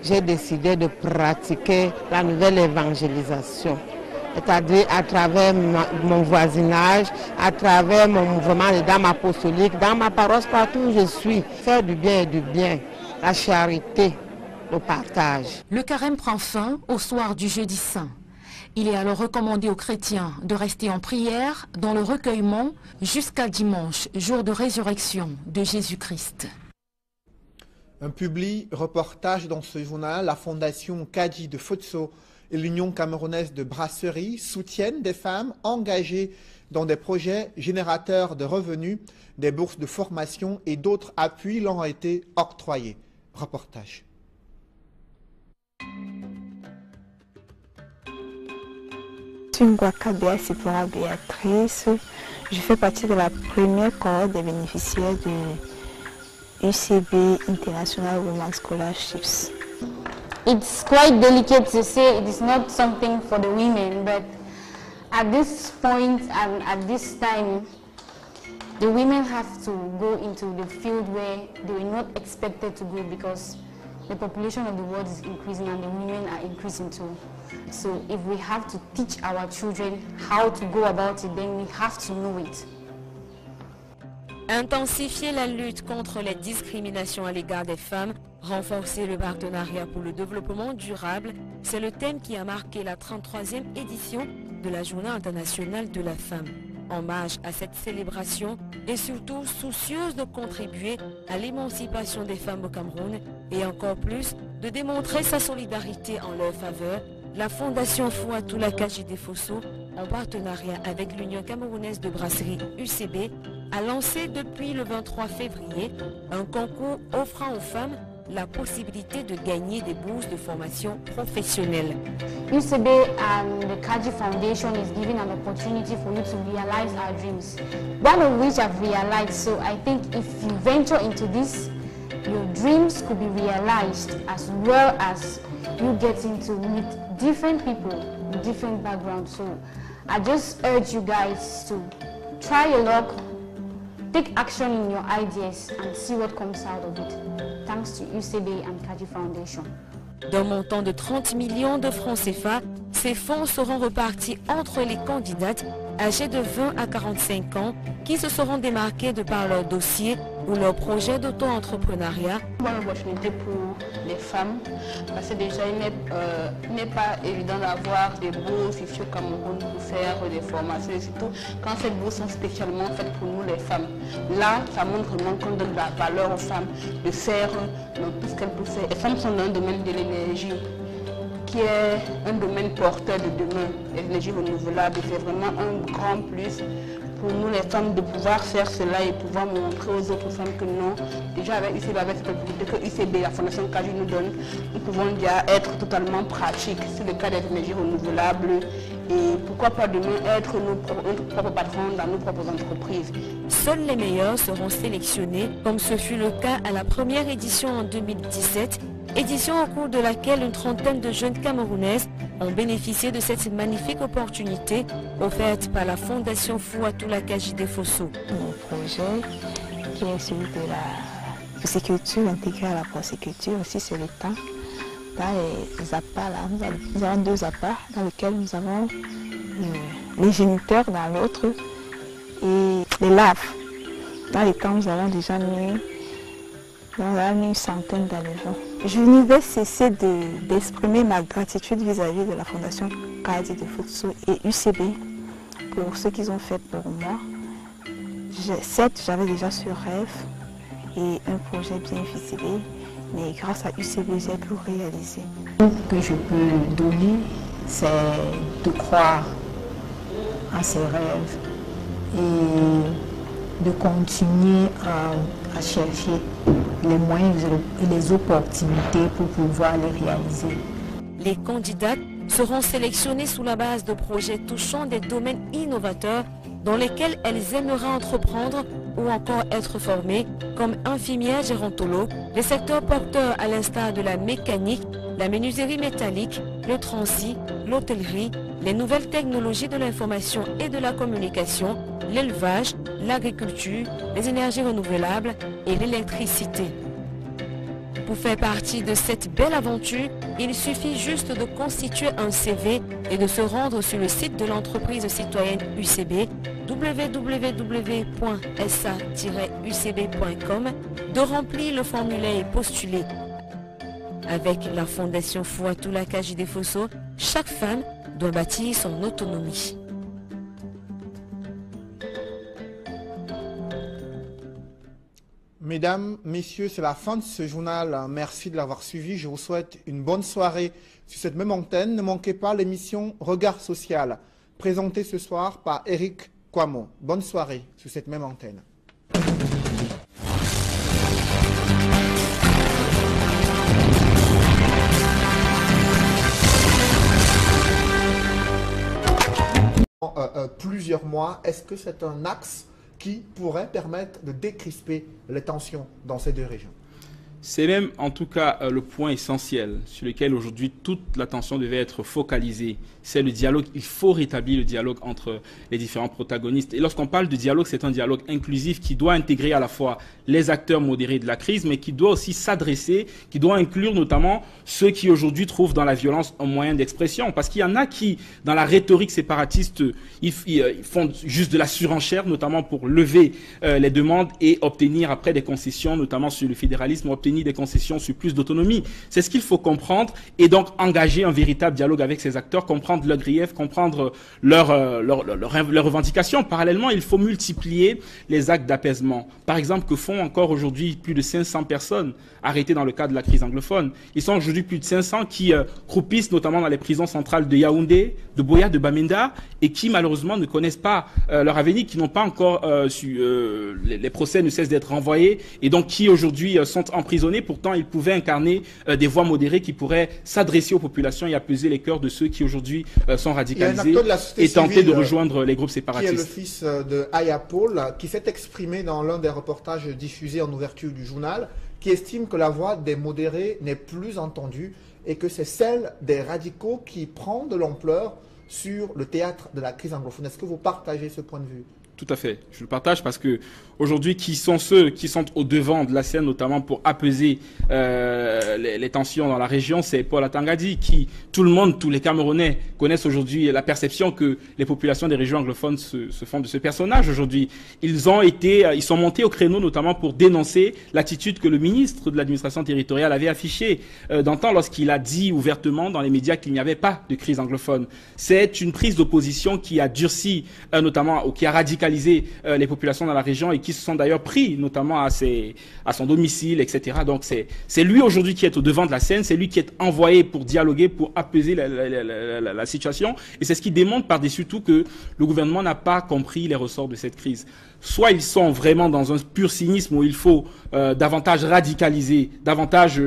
Speaker 14: J'ai décidé de pratiquer la nouvelle évangélisation, c'est-à-dire à travers mon voisinage, à travers mon mouvement de dames apostoliques, dans ma paroisse, partout où je suis, faire du bien et du bien, la charité, le partage.
Speaker 7: Le carême prend fin au soir du jeudi saint. Il est alors recommandé aux chrétiens de rester en prière dans le recueillement jusqu'à dimanche, jour de résurrection de Jésus-Christ.
Speaker 1: Un public reportage dans ce journal. La fondation Kadji de Fotso et l'Union camerounaise de brasserie soutiennent des femmes engagées dans des projets générateurs de revenus, des bourses de formation et d'autres appuis leur ont été octroyés. Reportage.
Speaker 15: Ngwakabia Sipora Béatrice. Je fais partie de la première cohorte des bénéficiaires du UCB International Women's Scholarships.
Speaker 16: It's quite delicate to say it is not something for the women, but at this point and at this time, the women have to go into the field where they were not expected to go because the population of the world is increasing and the women are increasing too. So if we have to teach our children how to go about it, then we have to know it.
Speaker 17: Intensifier la lutte contre les discriminations à l'égard des femmes, renforcer le partenariat pour le développement durable, c'est le thème qui a marqué la 33e édition de la Journée internationale de la femme. Hommage à cette célébration et surtout soucieuse de contribuer à l'émancipation des femmes au Cameroun et encore plus de démontrer sa solidarité en leur faveur, la Fondation Fouatoula Kajide Fosso, en partenariat avec l'Union camerounaise de brasserie UCB, a lancé depuis le 23 février un concours offrant aux femmes la possibilité de gagner des bourses de formation professionnelle.
Speaker 16: UCB and the Kaji Foundation is giving an opportunity for you to realize our dreams, one of which I've realized. So I think if you venture into this, your dreams could be realized as well as you getting to meet different people with different backgrounds. So I just urge you guys to try your luck, take action in your ideas and see what comes out of it. Thanks to UCB and Kaji Foundation.
Speaker 17: D'un montant de 30 millions de francs CFA, ces fonds seront repartis entre les candidates âgées de 20 à 45 ans qui se seront démarquées de par leur dossier ou leur projet d'auto-entrepreneuriat.
Speaker 18: Bonne opportunité pour les femmes parce que déjà il n'est pas évident d'avoir des bourses ici au Cameroun pour faire des formations et surtout quand ces bourses sont spécialement faites pour nous les femmes. Là, ça montre vraiment qu'on donne de la valeur aux femmes, de faire dans tout ce qu'elles peuvent faire. Les femmes sont dans un domaine de l'énergie qui est un domaine porteur de demain, l'énergie renouvelable. C'est vraiment un grand plus pour nous les femmes de pouvoir faire cela et pouvoir montrer aux autres femmes que non, déjà avec UCB, avec cette opportunité que UCB, la Fondation Kaji nous donne, nous pouvons déjà être totalement pratiques sur le cas des énergies renouvelables et pourquoi pas demain être notre propre patron dans nos propres entreprises.
Speaker 17: Seuls les meilleurs seront sélectionnés, comme ce fut le cas à la première édition en 2017, édition au cours de laquelle une trentaine de jeunes Camerounaises ont bénéficié de cette magnifique opportunité offerte par la Fondation Fouatoula Kajide Fosso.
Speaker 15: Mon projet, qui est celui de la sécurité intégrée à la prosécurité, aussi c'est le temps. Dans les appâts, là, nous avons deux appâts dans lesquels nous avons les géniteurs dans l'autre et les laves. Dans les temps, nous avons déjà mis une centaine d'adhérents. Je ne vais cesser d'exprimer ma gratitude vis-à-vis de la Fondation Kajide Fosso et UCB pour ce qu'ils ont fait pour moi. Certes, j'avais déjà ce rêve et un projet bien ficelé, mais grâce à UCB, j'ai pu réaliser. Ce que je peux donner, c'est de croire à ses rêves et de continuer à chercher les moyens et les opportunités pour pouvoir les réaliser.
Speaker 17: Les candidates seront sélectionnées sous la base de projets touchant des domaines innovateurs dans lesquels elles aimeraient entreprendre ou encore être formées, comme infirmières gérontologues, les secteurs porteurs à l'instar de la mécanique, la menuiserie métallique, le transit, l'hôtellerie, les nouvelles technologies de l'information et de la communication, l'élevage, l'agriculture, les énergies renouvelables et l'électricité. Pour faire partie de cette belle aventure, il suffit juste de constituer un CV et de se rendre sur le site de l'entreprise citoyenne UCB, www.sa-ucb.com, de remplir le formulaire et postuler. Avec la Fondation Fouatoula Kajide Fosso, chaque femme doit bâtir son autonomie.
Speaker 1: Mesdames, messieurs, c'est la fin de ce journal. Merci de l'avoir suivi. Je vous souhaite une bonne soirée sur cette même antenne. Ne manquez pas l'émission Regard Social, présentée ce soir par Eric Kwamo. Bonne soirée sur cette même antenne. Plusieurs mois, est-ce que c'est un axe qui pourrait permettre de décrisper les tensions dans ces deux régions?
Speaker 6: C'est même en tout cas le point essentiel sur lequel aujourd'hui toute l'attention devait être focalisée. C'est le dialogue. Il faut rétablir le dialogue entre les différents protagonistes. Et lorsqu'on parle de dialogue, c'est un dialogue inclusif qui doit intégrer à la fois les acteurs modérés de la crise, mais qui doit aussi s'adresser, qui doit inclure notamment ceux qui aujourd'hui trouvent dans la violence un moyen d'expression. Parce qu'il y en a qui, dans la rhétorique séparatiste, ils font juste de la surenchère, notamment pour lever les demandes et obtenir après des concessions, notamment sur le fédéralisme, obtenir des concessions sur plus d'autonomie. C'est ce qu'il faut comprendre et donc engager un véritable dialogue avec ces acteurs, comprendre leurs griefs, comprendre leurs revendications. Parallèlement, il faut multiplier les actes d'apaisement. Par exemple, que font encore aujourd'hui plus de 500 personnes arrêtées dans le cadre de la crise anglophone. Ils sont aujourd'hui plus de 500 qui croupissent notamment dans les prisons centrales de Yaoundé, de Boya, de Bamenda et qui malheureusement ne connaissent pas leur avenir, qui n'ont pas encore les procès ne cessent d'être renvoyés et donc qui aujourd'hui sont emprisonnés. Pourtant, ils pouvaient incarner des voix modérées qui pourraient s'adresser aux populations et apaiser les cœurs de ceux qui aujourd'hui sont radicalisés et tenter de rejoindre les groupes séparatistes.
Speaker 1: Qui est le fils de Aya Paul, qui s'est exprimé dans l'un des reportages diffusés en ouverture du journal, qui estime que la voix des modérés n'est plus entendue et que c'est celle des radicaux qui prend de l'ampleur sur le théâtre de la crise anglophone. Est-ce que vous partagez ce point de vue ?
Speaker 6: Tout à fait. Je le partage parce que aujourd'hui, qui sont ceux qui sont au devant de la scène, notamment pour apaiser les tensions dans la région, c'est Paul Atangadi, qui tout le monde, tous les Camerounais connaissent aujourd'hui la perception que les populations des régions anglophones se font de ce personnage aujourd'hui. Ils sont montés au créneau notamment pour dénoncer l'attitude que le ministre de l'administration territoriale avait affichée d'antan lorsqu'il a dit ouvertement dans les médias qu'il n'y avait pas de crise anglophone. C'est une prise d'opposition qui a durci notamment, ou qui a radicalisé les populations dans la région et qui se sont d'ailleurs pris notamment à son domicile, etc. Donc c'est lui aujourd'hui qui est au devant de la scène, c'est lui qui est envoyé pour dialoguer, pour apaiser la situation. Et c'est ce qui démontre par-dessus tout que le gouvernement n'a pas compris les ressorts de cette crise. Soit ils sont vraiment dans un pur cynisme où il faut davantage radicaliser, davantage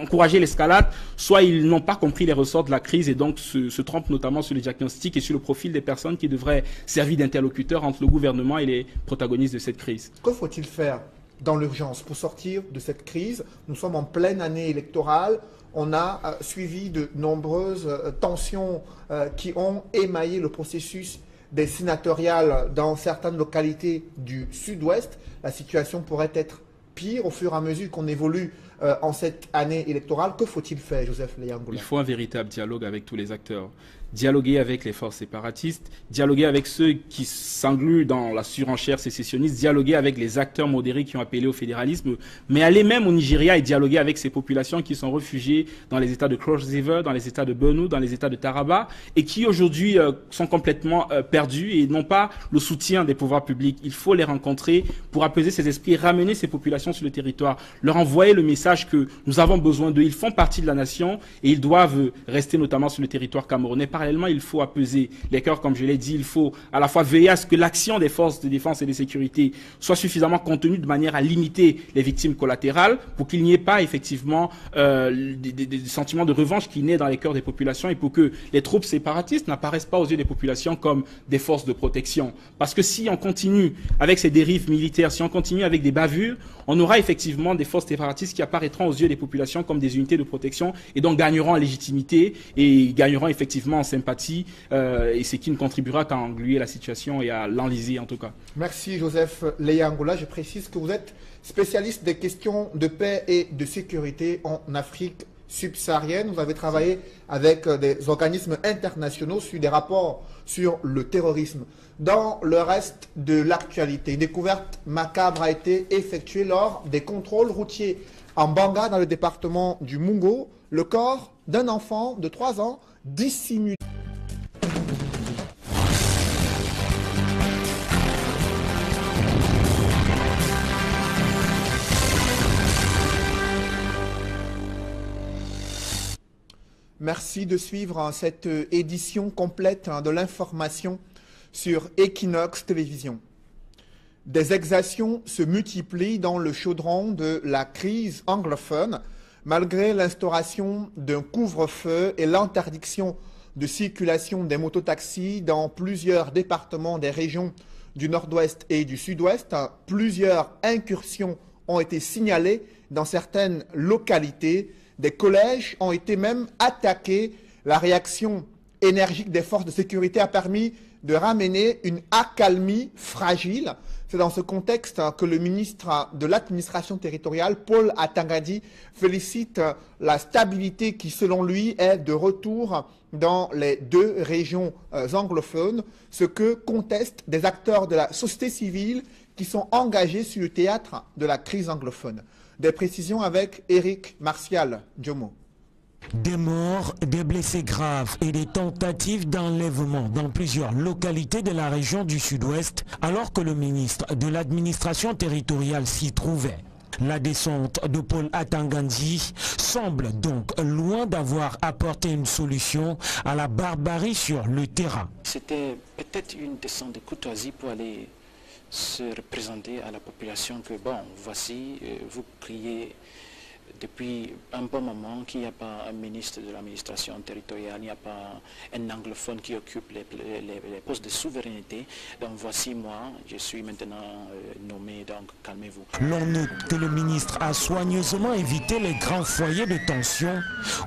Speaker 6: encourager l'escalade, soit ils n'ont pas compris les ressorts de la crise et donc se trompent notamment sur le diagnostic et sur le profil des personnes qui devraient servir d'interlocuteurs entre le gouvernement et les protagonistes de cette crise.
Speaker 1: Que faut-il faire dans l'urgence pour sortir de cette crise? Nous sommes en pleine année électorale. On a suivi de nombreuses tensions qui ont émaillé le processus des sénatoriales dans certaines localités du sud-ouest. La situation pourrait être pire au fur et à mesure qu'on évolue en cette année électorale. Que faut-il faire, Joseph Leyangoula?
Speaker 6: Il faut un véritable dialogue avec tous les acteurs. Dialoguer avec les forces séparatistes, dialoguer avec ceux qui s'engluent dans la surenchère sécessionniste, dialoguer avec les acteurs modérés qui ont appelé au fédéralisme, mais aller même au Nigeria et dialoguer avec ces populations qui sont réfugiées dans les États de Cross River, dans les États de Benue, dans les États de Taraba, et qui aujourd'hui sont complètement perdus et n'ont pas le soutien des pouvoirs publics. Il faut les rencontrer pour apaiser ces esprits, ramener ces populations sur le territoire, leur envoyer le message que nous avons besoin d'eux. Ils font partie de la nation et ils doivent rester notamment sur le territoire camerounais. Parallèlement, il faut apaiser les cœurs, comme je l'ai dit. Il faut à la fois veiller à ce que l'action des forces de défense et de sécurité soit suffisamment contenue de manière à limiter les victimes collatérales pour qu'il n'y ait pas effectivement des sentiments de revanche qui naissent dans les cœurs des populations et pour que les troupes séparatistes n'apparaissent pas aux yeux des populations comme des forces de protection. Parce que si on continue avec ces dérives militaires, si on continue avec des bavures, on aura effectivement des forces séparatistes qui apparaîtront aux yeux des populations comme des unités de protection et donc gagneront en légitimité et gagneront effectivement en sympathie et ce qui ne contribuera qu'à engluer la situation et à l'enliser en tout cas.
Speaker 1: Merci Joseph Leyangoula. Je précise que vous êtes spécialiste des questions de paix et de sécurité en Afrique subsaharienne. Vous avez travaillé avec des organismes internationaux sur des rapports sur le terrorisme. Dans le reste de l'actualité, une découverte macabre a été effectuée lors des contrôles routiers en Banga, dans le département du Mungo. Le corps d'un enfant de 3 ans dissimulé. Merci de suivre cette édition complète de l'information sur Equinox Télévision. Des exactions se multiplient dans le chaudron de la crise anglophone, malgré l'instauration d'un couvre-feu et l'interdiction de circulation des mototaxis dans plusieurs départements des régions du nord-ouest et du sud-ouest. Plusieurs incursions ont été signalés dans certaines localités. Des collèges ont été même attaqués. La réaction énergique des forces de sécurité a permis de ramener une accalmie fragile. C'est dans ce contexte que le ministre de l'administration territoriale, Paul Atangadi, félicite la stabilité qui, selon lui, est de retour dans les deux régions anglophones, ce que contestent des acteurs de la société civile qui sont engagés sur le théâtre de la crise anglophone. Des précisions avec Eric Martial Djomo.
Speaker 2: Des morts, des blessés graves et des tentatives d'enlèvement dans plusieurs localités de la région du Sud-Ouest, alors que le ministre de l'administration territoriale s'y trouvait. La descente de Paul Atangadi semble donc loin d'avoir apporté une solution à la barbarie sur le terrain.
Speaker 3: C'était peut-être une descente de courtoisie pour aller se représenter à la population que, bon, voici, vous criez depuis un bon moment qu'il n'y a pas un ministre de l'administration territoriale, il n'y a pas un anglophone qui occupe les postes de souveraineté. Donc voici moi, je suis maintenant nommé, donc calmez-vous.
Speaker 2: L'on note que le ministre a soigneusement évité les grands foyers de tension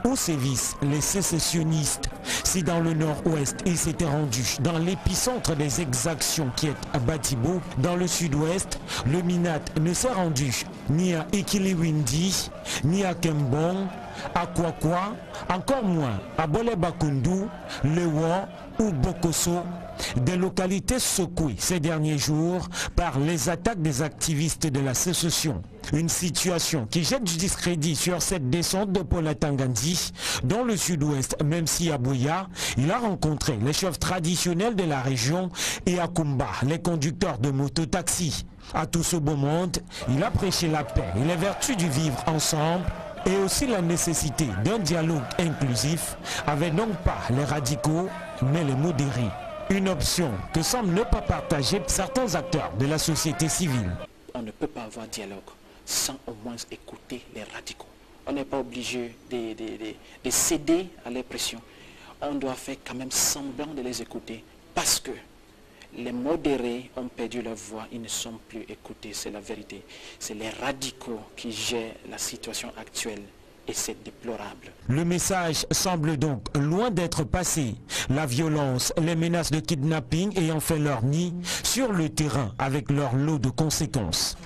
Speaker 2: où sévissent les sécessionnistes. Si dans le nord-ouest, il s'était rendu dans l'épicentre des exactions qui est à Batibo, dans le sud-ouest, le MINAT ne s'est rendu ni à Ikiliwindi, ni à Kembong, à Kwakwa, encore moins à Bole-Bakundu, Lewa ou Bokoso, des localités secouées ces derniers jours par les attaques des activistes de la sécession. Une situation qui jette du discrédit sur cette descente de Paul Atangadi dans le sud-ouest, même si à Buea, il a rencontré les chefs traditionnels de la région et à Kumba, les conducteurs de mototaxis. À tout ce beau monde, il a prêché la paix et les vertus du vivre ensemble et aussi la nécessité d'un dialogue inclusif avec non pas les radicaux mais les modérés. Une option que semblent ne pas partager certains acteurs de la société civile.
Speaker 3: On ne peut pas avoir dialogue sans au moins écouter les radicaux. On n'est pas obligé de céder à leurs pressions. On doit faire quand même semblant de les écouter parce que les modérés ont perdu leur voix, ils ne sont plus écoutés, c'est la vérité. C'est les radicaux qui gèrent la situation actuelle et c'est déplorable.
Speaker 2: Le message semble donc loin d'être passé. La violence, les menaces de kidnapping ayant fait leur nid sur le terrain avec leur lot de conséquences.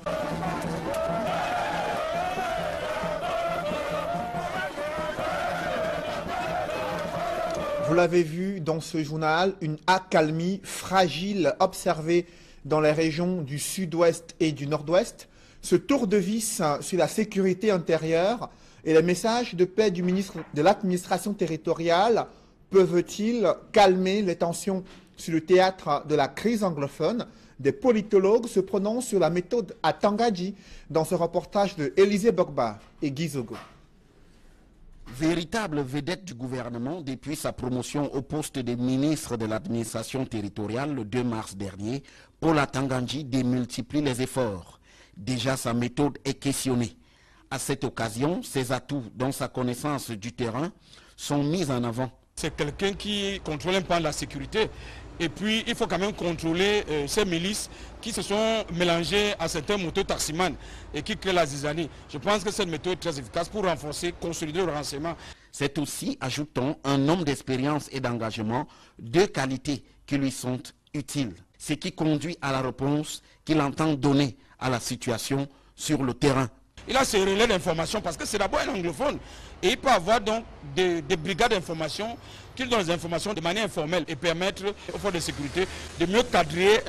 Speaker 1: Vous l'avez vu dans ce journal, une accalmie fragile observée dans les régions du sud-ouest et du nord-ouest. Ce tour de vis sur la sécurité intérieure et les messages de paix du ministre de l'administration territoriale peuvent-ils calmer les tensions sur le théâtre de la crise anglophone? Des politologues se prononcent sur la méthode Atangadi dans ce reportage de Élisée Bogba et Guy Zogo.
Speaker 4: Véritable vedette du gouvernement depuis sa promotion au poste de ministre de l'administration territoriale le 2 mars dernier, Paul Atangadi démultiplie les efforts. Déjà sa méthode est questionnée. À cette occasion, ses atouts dans sa connaissance du terrain sont mis en avant.
Speaker 5: C'est quelqu'un qui contrôle un peu la sécurité. Et puis, il faut quand même contrôler ces milices qui se sont mélangées à certains mototaximans et qui créent la zizanie. Je pense que cette méthode est très efficace pour renforcer, consolider le renseignement.
Speaker 4: C'est aussi, ajoutons, un homme d'expérience et d'engagement, deux qualités qui lui sont utiles. Ce qui conduit à la réponse qu'il entend donner à la situation sur le terrain.
Speaker 5: Il a ses relais d'information parce que c'est d'abord un anglophone. Et il peut avoir donc des brigades d'information qui donnent des informations de manière informelle et permettre aux forces de sécurité de mieux cadrer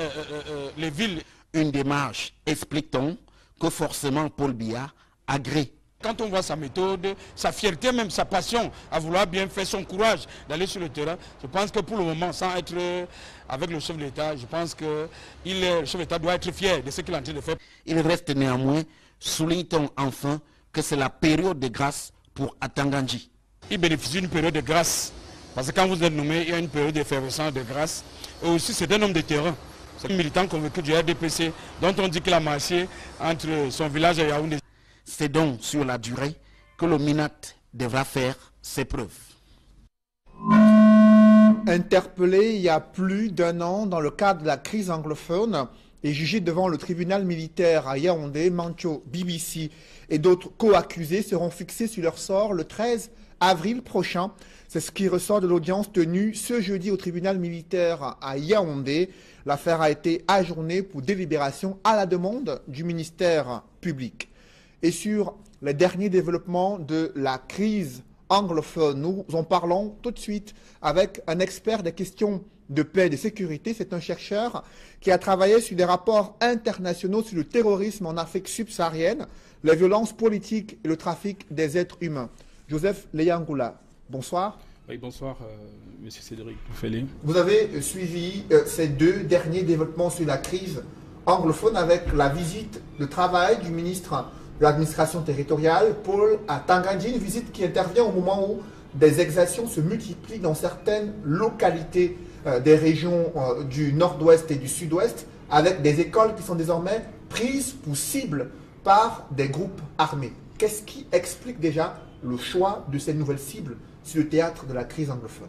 Speaker 5: les villes.
Speaker 4: Une démarche, explique-t-on, que forcément Paul Biya agrée.
Speaker 5: Quand on voit sa méthode, sa fierté, même sa passion à vouloir bien faire, son courage d'aller sur le terrain, je pense que pour le moment, sans être avec le chef de l'État, je pense que le chef de l'État doit être fier de ce qu'il est en train de faire.
Speaker 4: Il reste néanmoins, souligne-t-on enfin, que c'est la période de grâce pour Atangadi.
Speaker 5: Il bénéficie d'une période de grâce. Parce que quand vous êtes nommé, il y a une période d'effervescence de grâce. Et aussi, c'est un homme de terrain. C'est un militant convaincu du RDPC, dont on dit qu'il a marché entre son village et Yaoundé.
Speaker 4: C'est donc sur la durée que le MINAT devra faire ses preuves.
Speaker 1: Interpellé il y a plus d'un an dans le cadre de la crise anglophone, est jugé devant le tribunal militaire à Yaoundé. Mancho, BBC et d'autres co-accusés seront fixés sur leur sort le 13 avril prochain. C'est ce qui ressort de l'audience tenue ce jeudi au tribunal militaire à Yaoundé. L'affaire a été ajournée pour délibération à la demande du ministère public. Et sur les derniers développements de la crise anglophone, nous en parlons tout de suite avec un expert des questions de paix et de sécurité. C'est un chercheur qui a travaillé sur des rapports internationaux sur le terrorisme en Afrique subsaharienne, les violences politiques et le trafic des êtres humains. Joseph Leyangoula, bonsoir.
Speaker 6: Oui, bonsoir, Monsieur Cédric Pouffelé.
Speaker 1: Vous avez suivi ces deux derniers développements sur la crise anglophone avec la visite de travail du ministre de l'administration territoriale, Paul Atanga Nji, une visite qui intervient au moment où des exactions se multiplient dans certaines localités des régions du nord-ouest et du sud-ouest, avec des écoles qui sont désormais prises pour cible par des groupes armés. Qu'est-ce qui explique déjà le choix de ces nouvelles cibles sur le théâtre de la crise anglophone?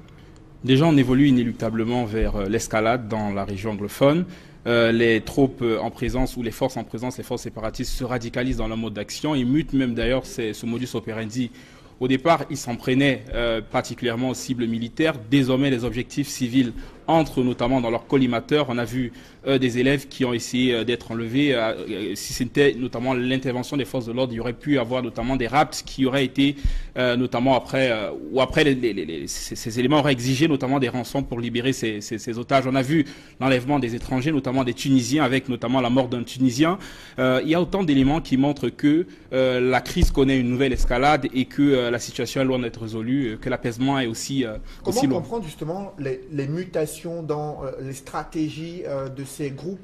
Speaker 6: Déjà, on évolue inéluctablement vers l'escalade dans la région anglophone. Les troupes en présence ou les forces en présence, les forces séparatistes se radicalisent dans leur mode d'action et mutent même d'ailleurs ce modus operandi. Au départ, ils s'en prenaient particulièrement aux cibles militaires. Désormais, les objectifs civils entrent notamment dans leur collimateur. On a vu des élèves qui ont essayé d'être enlevés. Si c'était notamment l'intervention des forces de l'ordre, il y aurait pu avoir notamment des rapts qui auraient été notamment après, ces éléments auraient exigé notamment des rançons pour libérer ces otages. On a vu l'enlèvement des étrangers, notamment des Tunisiens, avec notamment la mort d'un Tunisien. Il y a autant d'éléments qui montrent que la crise connaît une nouvelle escalade et que la situation est loin d'être résolue, que l'apaisement est aussi loin.
Speaker 1: Comment comprendre justement les mutations dans les stratégies de ces groupes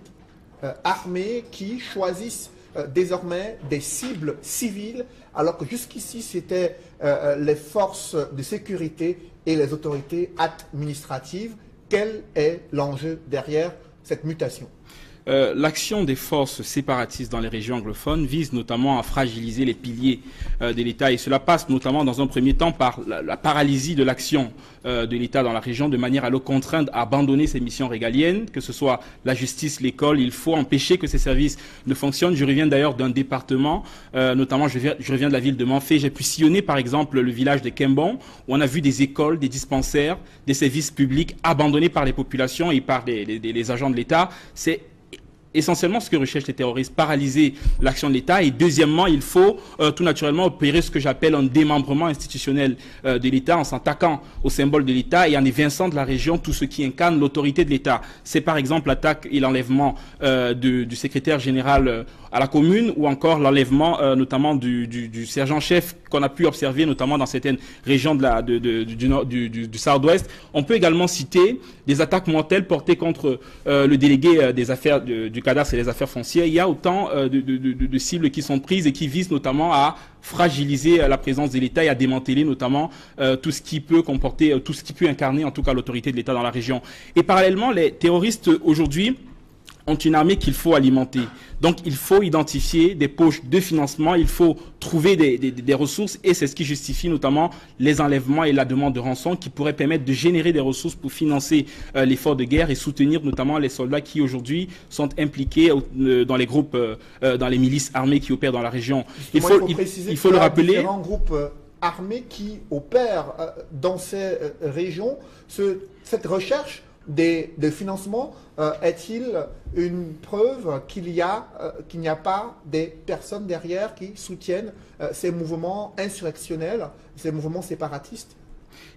Speaker 1: armés qui choisissent désormais des cibles civiles, alors que jusqu'ici c'était les forces de sécurité et les autorités administratives? Quel est l'enjeu derrière cette mutation?
Speaker 6: L'action des forces séparatistes dans les régions anglophones vise notamment à fragiliser les piliers de l'État, et cela passe notamment dans un premier temps par la paralysie de l'action de l'État dans la région, de manière à le contraindre à abandonner ses missions régaliennes, que ce soit la justice, l'école. Il faut empêcher que ces services ne fonctionnent. Je reviens d'ailleurs d'un département, notamment je reviens de la ville de Manfé. J'ai pu sillonner par exemple le village de Kembon, où on a vu des écoles, des dispensaires, des services publics abandonnés par les populations et par les agents de l'État. C'est essentiellement ce que recherchent les terroristes, paralyser l'action de l'État. Et deuxièmement, il faut tout naturellement opérer ce que j'appelle un démembrement institutionnel de l'État, en s'attaquant au symbole de l'État et en évinçant de la région tout ce qui incarne l'autorité de l'État. C'est par exemple l'attaque et l'enlèvement du secrétaire général à la commune, ou encore l'enlèvement notamment du sergent-chef qu'on a pu observer notamment dans certaines régions du Sud-Ouest. On peut également citer des attaques mortelles portées contre le délégué des affaires du cadastre et des affaires foncières. Il y a autant de cibles qui sont prises et qui visent notamment à fragiliser la présence de l'État et à démanteler notamment tout ce qui peut comporter, tout ce qui peut incarner en tout cas l'autorité de l'État dans la région. Et parallèlement, les terroristes aujourd'hui ont une armée qu'il faut alimenter. Donc il faut identifier des poches de financement, il faut trouver des ressources, et c'est ce qui justifie notamment les enlèvements et la demande de rançon qui pourraient permettre de générer des ressources pour financer l'effort de guerre et soutenir notamment les soldats qui aujourd'hui sont impliqués dans les groupes, dans les milices armées qui opèrent dans la région. Il faut le rappeler.
Speaker 1: Différents groupes armés qui opèrent dans ces régions, cette recherche de financement est-il une preuve qu'il n'y a pas des personnes derrière qui soutiennent ces mouvements insurrectionnels, ces mouvements séparatistes?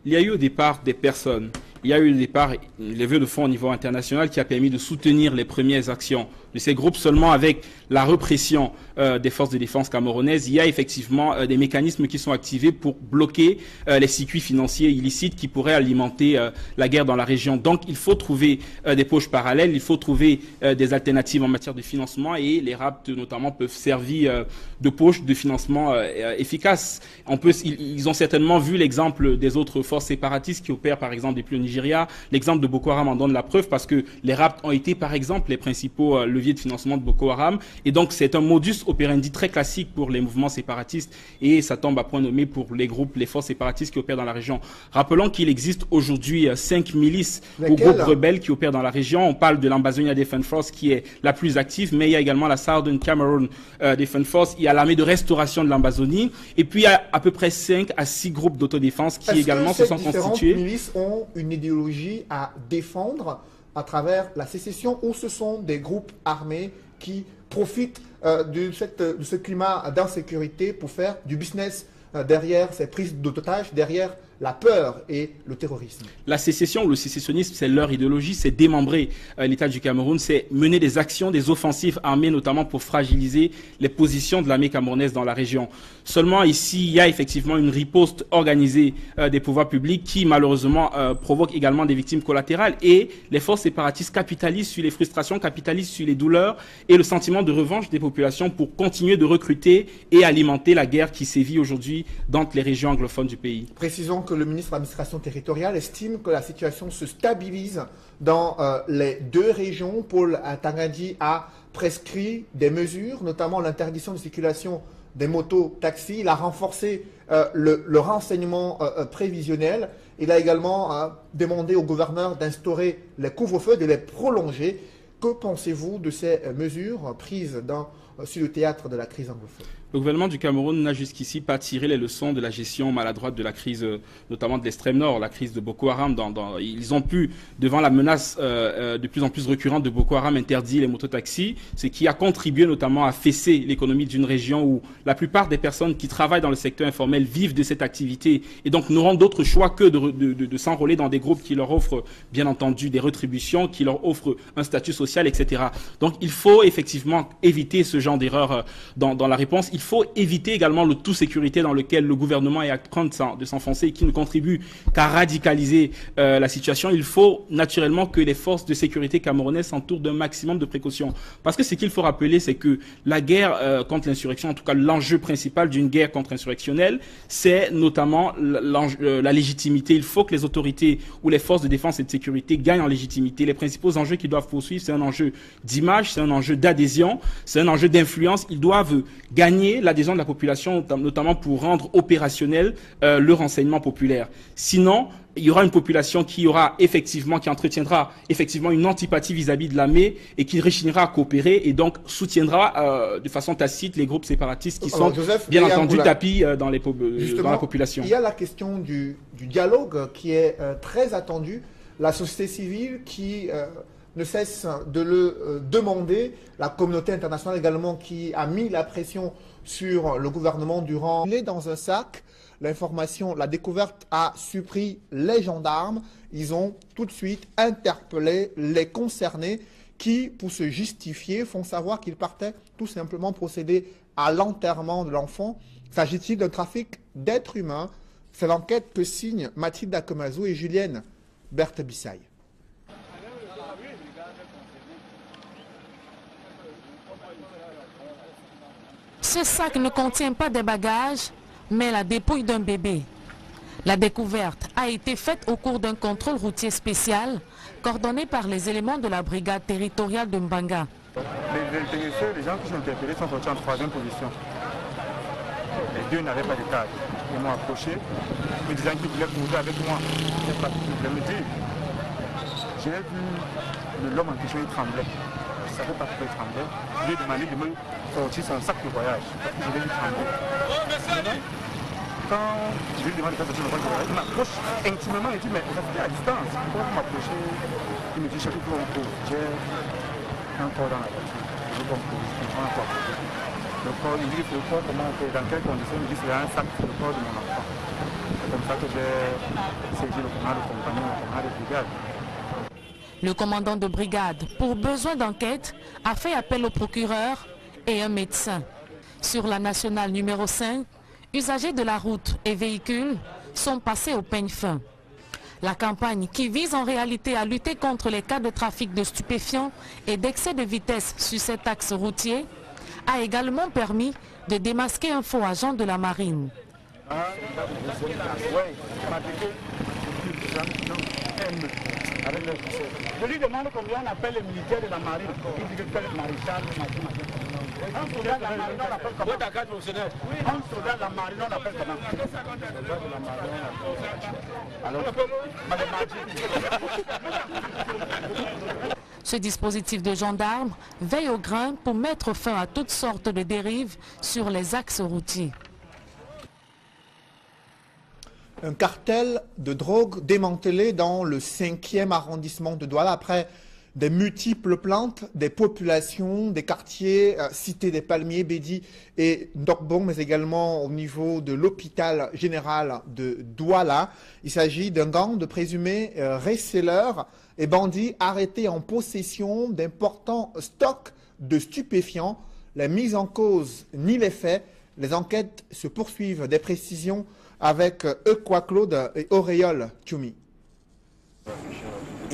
Speaker 6: Il y a eu au départ des personnes, il y a eu au départ une levée de fonds au niveau international qui a permis de soutenir les premières actions de ces groupes. Seulement avec la répression des forces de défense camerounaises, il y a effectivement des mécanismes qui sont activés pour bloquer les circuits financiers illicites qui pourraient alimenter la guerre dans la région. Donc il faut trouver des poches parallèles, il faut trouver des alternatives en matière de financement, et les rapts notamment peuvent servir de poches de financement efficaces. Ils ont certainement vu l'exemple des autres forces séparatistes qui opèrent par exemple depuis le Nigeria. L'exemple de Boko Haram en donne la preuve parce que les rapts ont été par exemple les principaux leviers de financement de Boko Haram. Et donc c'est un modus operandi très classique pour les mouvements séparatistes et ça tombe à point nommé pour les groupes, les forces séparatistes qui opèrent dans la région. Rappelons qu'il existe aujourd'hui 5 milices ou groupes rebelles qui opèrent dans la région. On parle de l'Ambazonia Defense Force qui est la plus active, mais il y a également la Southern Cameroon Defense Force, il y a l'armée de restauration de l'Ambazonie et puis il y a à peu près 5 à 6 groupes d'autodéfense qui également se sont constitués.
Speaker 1: Est-ce que ces milices ont une idéologie à défendre à travers la sécession ou ce sont des groupes armés qui profitent de ce climat d'insécurité pour faire du business derrière ces prises d'otages, derrière la peur et le terrorisme?
Speaker 6: La sécession ou le sécessionnisme, c'est leur idéologie, c'est démembrer l'État du Cameroun, c'est mener des actions, des offensives armées, notamment pour fragiliser les positions de l'armée camerounaise dans la région. Seulement ici, il y a effectivement une riposte organisée des pouvoirs publics qui malheureusement provoque également des victimes collatérales et les forces séparatistes capitalisent sur les frustrations, capitalisent sur les douleurs et le sentiment de revanche des populations pour continuer de recruter et alimenter la guerre qui sévit aujourd'hui dans les régions anglophones du pays.
Speaker 1: Précisons que le ministre de l'administration territoriale estime que la situation se stabilise dans les deux régions. Paul Atangandji a prescrit des mesures, notamment l'interdiction de circulation des motos-taxis. Il a renforcé le renseignement prévisionnel. Il a également demandé au gouverneur d'instaurer les couvre-feux, de les prolonger. Que pensez-vous de ces mesures prises sur le théâtre de la crise anglophone?
Speaker 6: Le gouvernement du Cameroun n'a jusqu'ici pas tiré les leçons de la gestion maladroite de la crise, notamment de l'extrême nord, la crise de Boko Haram. Ils ont pu, devant la menace de plus en plus récurrente de Boko Haram, interdire les mototaxis, ce qui a contribué notamment à fesser l'économie d'une région où la plupart des personnes qui travaillent dans le secteur informel vivent de cette activité et donc n'auront d'autre choix que de s'enrôler dans des groupes qui leur offrent, bien entendu, des rétributions, qui leur offrent un statut social, etc. Donc il faut effectivement éviter ce genre d'erreur dans la réponse. Il faut éviter également le tout sécurité dans lequel le gouvernement est en train de s'enfoncer et qui ne contribue qu'à radicaliser la situation. Il faut naturellement que les forces de sécurité camerounaises s'entourent d'un maximum de précautions. Parce que ce qu'il faut rappeler, c'est que la guerre contre l'insurrection, en tout cas l'enjeu principal d'une guerre contre-insurrectionnelle, c'est notamment la légitimité. Il faut que les autorités ou les forces de défense et de sécurité gagnent en légitimité. Les principaux enjeux qu'ils doivent poursuivre, c'est un enjeu d'image, c'est un enjeu d'adhésion, c'est un enjeu d'influence. Ils doivent gagner l'adhésion de la population, notamment pour rendre opérationnel le renseignement populaire. Sinon, il y aura une population qui entretiendra effectivement une antipathie vis-à-vis de l'armée et qui rechignera à coopérer et donc soutiendra de façon tacite les groupes séparatistes qui sont bien entendu tapis dans la population.
Speaker 1: Il y a la question du dialogue qui est très attendu. La société civile qui ne cesse de le demander. La communauté internationale également qui a mis la pression sur le gouvernement durant... Il est dans un sac. L'information, la découverte a surpris les gendarmes. Ils ont tout de suite interpellé les concernés qui, pour se justifier, font savoir qu'ils partaient tout simplement procéder à l'enterrement de l'enfant. S'agit-il d'un trafic d'êtres humains? C'est l'enquête que signent Mathilde Akomazou et Julienne Berthe-Bissaï.
Speaker 7: Ce sac ne contient pas des bagages, mais la dépouille d'un bébé. La découverte a été faite au cours d'un contrôle routier spécial coordonné par les éléments de la brigade territoriale de Mbanga.
Speaker 8: Les intéressés, les gens qui sont interpellés sont sortis en 3e position. Les deux n'avaient pas de cadre. Ils m'ont approché, me disant qu'ils voulaient causer avec moi. C'est pas ce qu'ils voulaient me dire. J'ai vu l'homme en question, il tremblait. Je ne savais pas pourquoi il tremblait. Je lui ai demandé de me sortir son sac de voyage. Parce que je l'ai vu trembler. Quand je lui ai demandé de faire sortir mon sac de voyage, il m'approche intimement et dit mais restez à distance. Pourquoi vous m'approchez? Il me dit chaque fois qu'on trouve. J'ai un corps dans la voiture. Je veux qu'on trouve. Je comprends un corps. Le corps, il dit que le corps, comment on fait, dans quelles conditions? Il me dit c'est un sac, c'est le corps de mon enfant. C'est comme ça que j'ai saisi le commandant de compagnie, le commandant de brigade.
Speaker 7: Le commandant de brigade, pour besoin d'enquête, a fait appel au procureur et un médecin. Sur la nationale numéro 5, usagers de la route et véhicules sont passés au peigne fin. La campagne, qui vise en réalité à lutter contre les cas de trafic de stupéfiants et d'excès de vitesse sur cet axe routier, a également permis de démasquer un faux agent de la marine.
Speaker 8: gens qui aiment avec leur succès.
Speaker 9: Je lui demande combien on appelle les militaires de la marine. Il dit que c'est le maréchal, un soldat de la marine, on l'appelle comment? Un soldat de la marine, on l'appelle comment?
Speaker 7: Ce dispositif de gendarmes veille au grain pour mettre fin à toutes sortes de dérives sur les axes routiers.
Speaker 1: Un cartel de drogue démantelé dans le 5e arrondissement de Douala après des multiples plaintes des populations, des quartiers, Cité des Palmiers, Bédi et Ndokbong, mais également au niveau de l'hôpital général de Douala. Il s'agit d'un gang de présumés receleurs et bandits arrêtés en possession d'importants stocks de stupéfiants. La mise en cause ni les faits, les enquêtes se poursuivent. Des précisions avec Eukwa Claude et Auréole Tchoumi.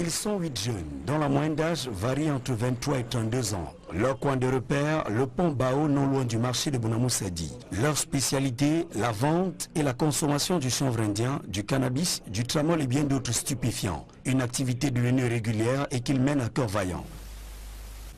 Speaker 2: Ils sont 8 jeunes, dont la moyenne d'âge varie entre 23 et 32 ans. Leur coin de repère, le pont Bao, non loin du marché de Bonamoussadi. Leur spécialité, la vente et la consommation du chanvre indien, du cannabis, du tramol et bien d'autres stupéfiants. Une activité devenue régulière et qu'ils mènent à cœur vaillant.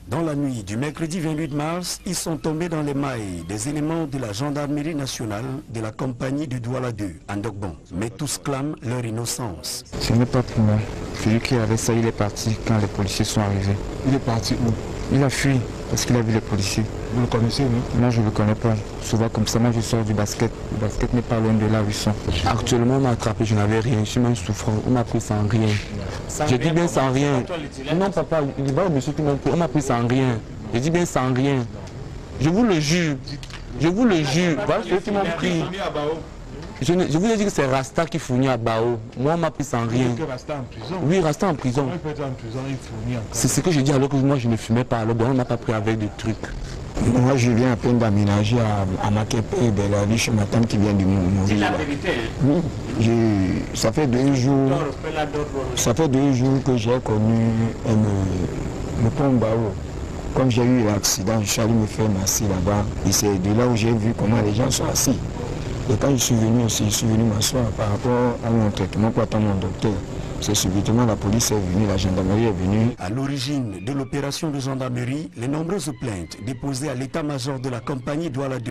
Speaker 2: Dans la nuit du mercredi 28 mars, ils sont tombés dans les mailles des éléments de la gendarmerie nationale de la compagnie de Douala 2, à Ndokbong. Mais tous clament leur innocence.
Speaker 11: Ce n'est pas pour moi. Celui qui avait ça, il est parti quand les policiers sont arrivés. Il est parti où? Il a fui parce qu'il a vu les policiers. Vous le connaissez, non? Moi, je ne le connais pas. Souvent comme ça, moi je sors du basket. Le basket n'est pas loin de là où ils sont. Actuellement, on m'a attrapé, je n'avais rien. Je suis même souffrant. On m'a pris sans rien. Je dis bien sans rien. Non, papa, il va au monsieur qui m'a pris. On m'a pris sans rien. Je dis bien sans rien. Je vous le jure. Je vous le jure. Voilà ceux qui m'ont pris. Je vous ai dit que c'est Rasta qui fournit à Bao. Moi, on m'a pris sans rien.
Speaker 8: Rasta en prison.
Speaker 11: Oui, Rasta en prison.
Speaker 8: Il peut être en prison, il fournit encore.
Speaker 11: C'est ce que je dis alors que moi, je ne fumais pas. Alors, on ne m'a pas pris avec des trucs.
Speaker 10: Moi, je viens à peine d'aménager à Makepe, de la vie chez ma tante qui vient du Mourir.
Speaker 9: C'est la vérité.
Speaker 10: Oui, ça fait 2 jours. Ça fait 2 jours que j'ai connu le pont Bao. Comme j'ai eu l'accident, je suis allé me faire masser là-bas. Et c'est de là où j'ai vu comment les gens sont assis. Et quand je suis venu aussi, je suis venu m'asseoir par rapport à mon traitement pour attendre mon docteur. C'est subitement la police est venue, la gendarmerie est venue.
Speaker 2: À l'origine de l'opération de gendarmerie, les nombreuses plaintes déposées à l'état-major de la compagnie Douala 2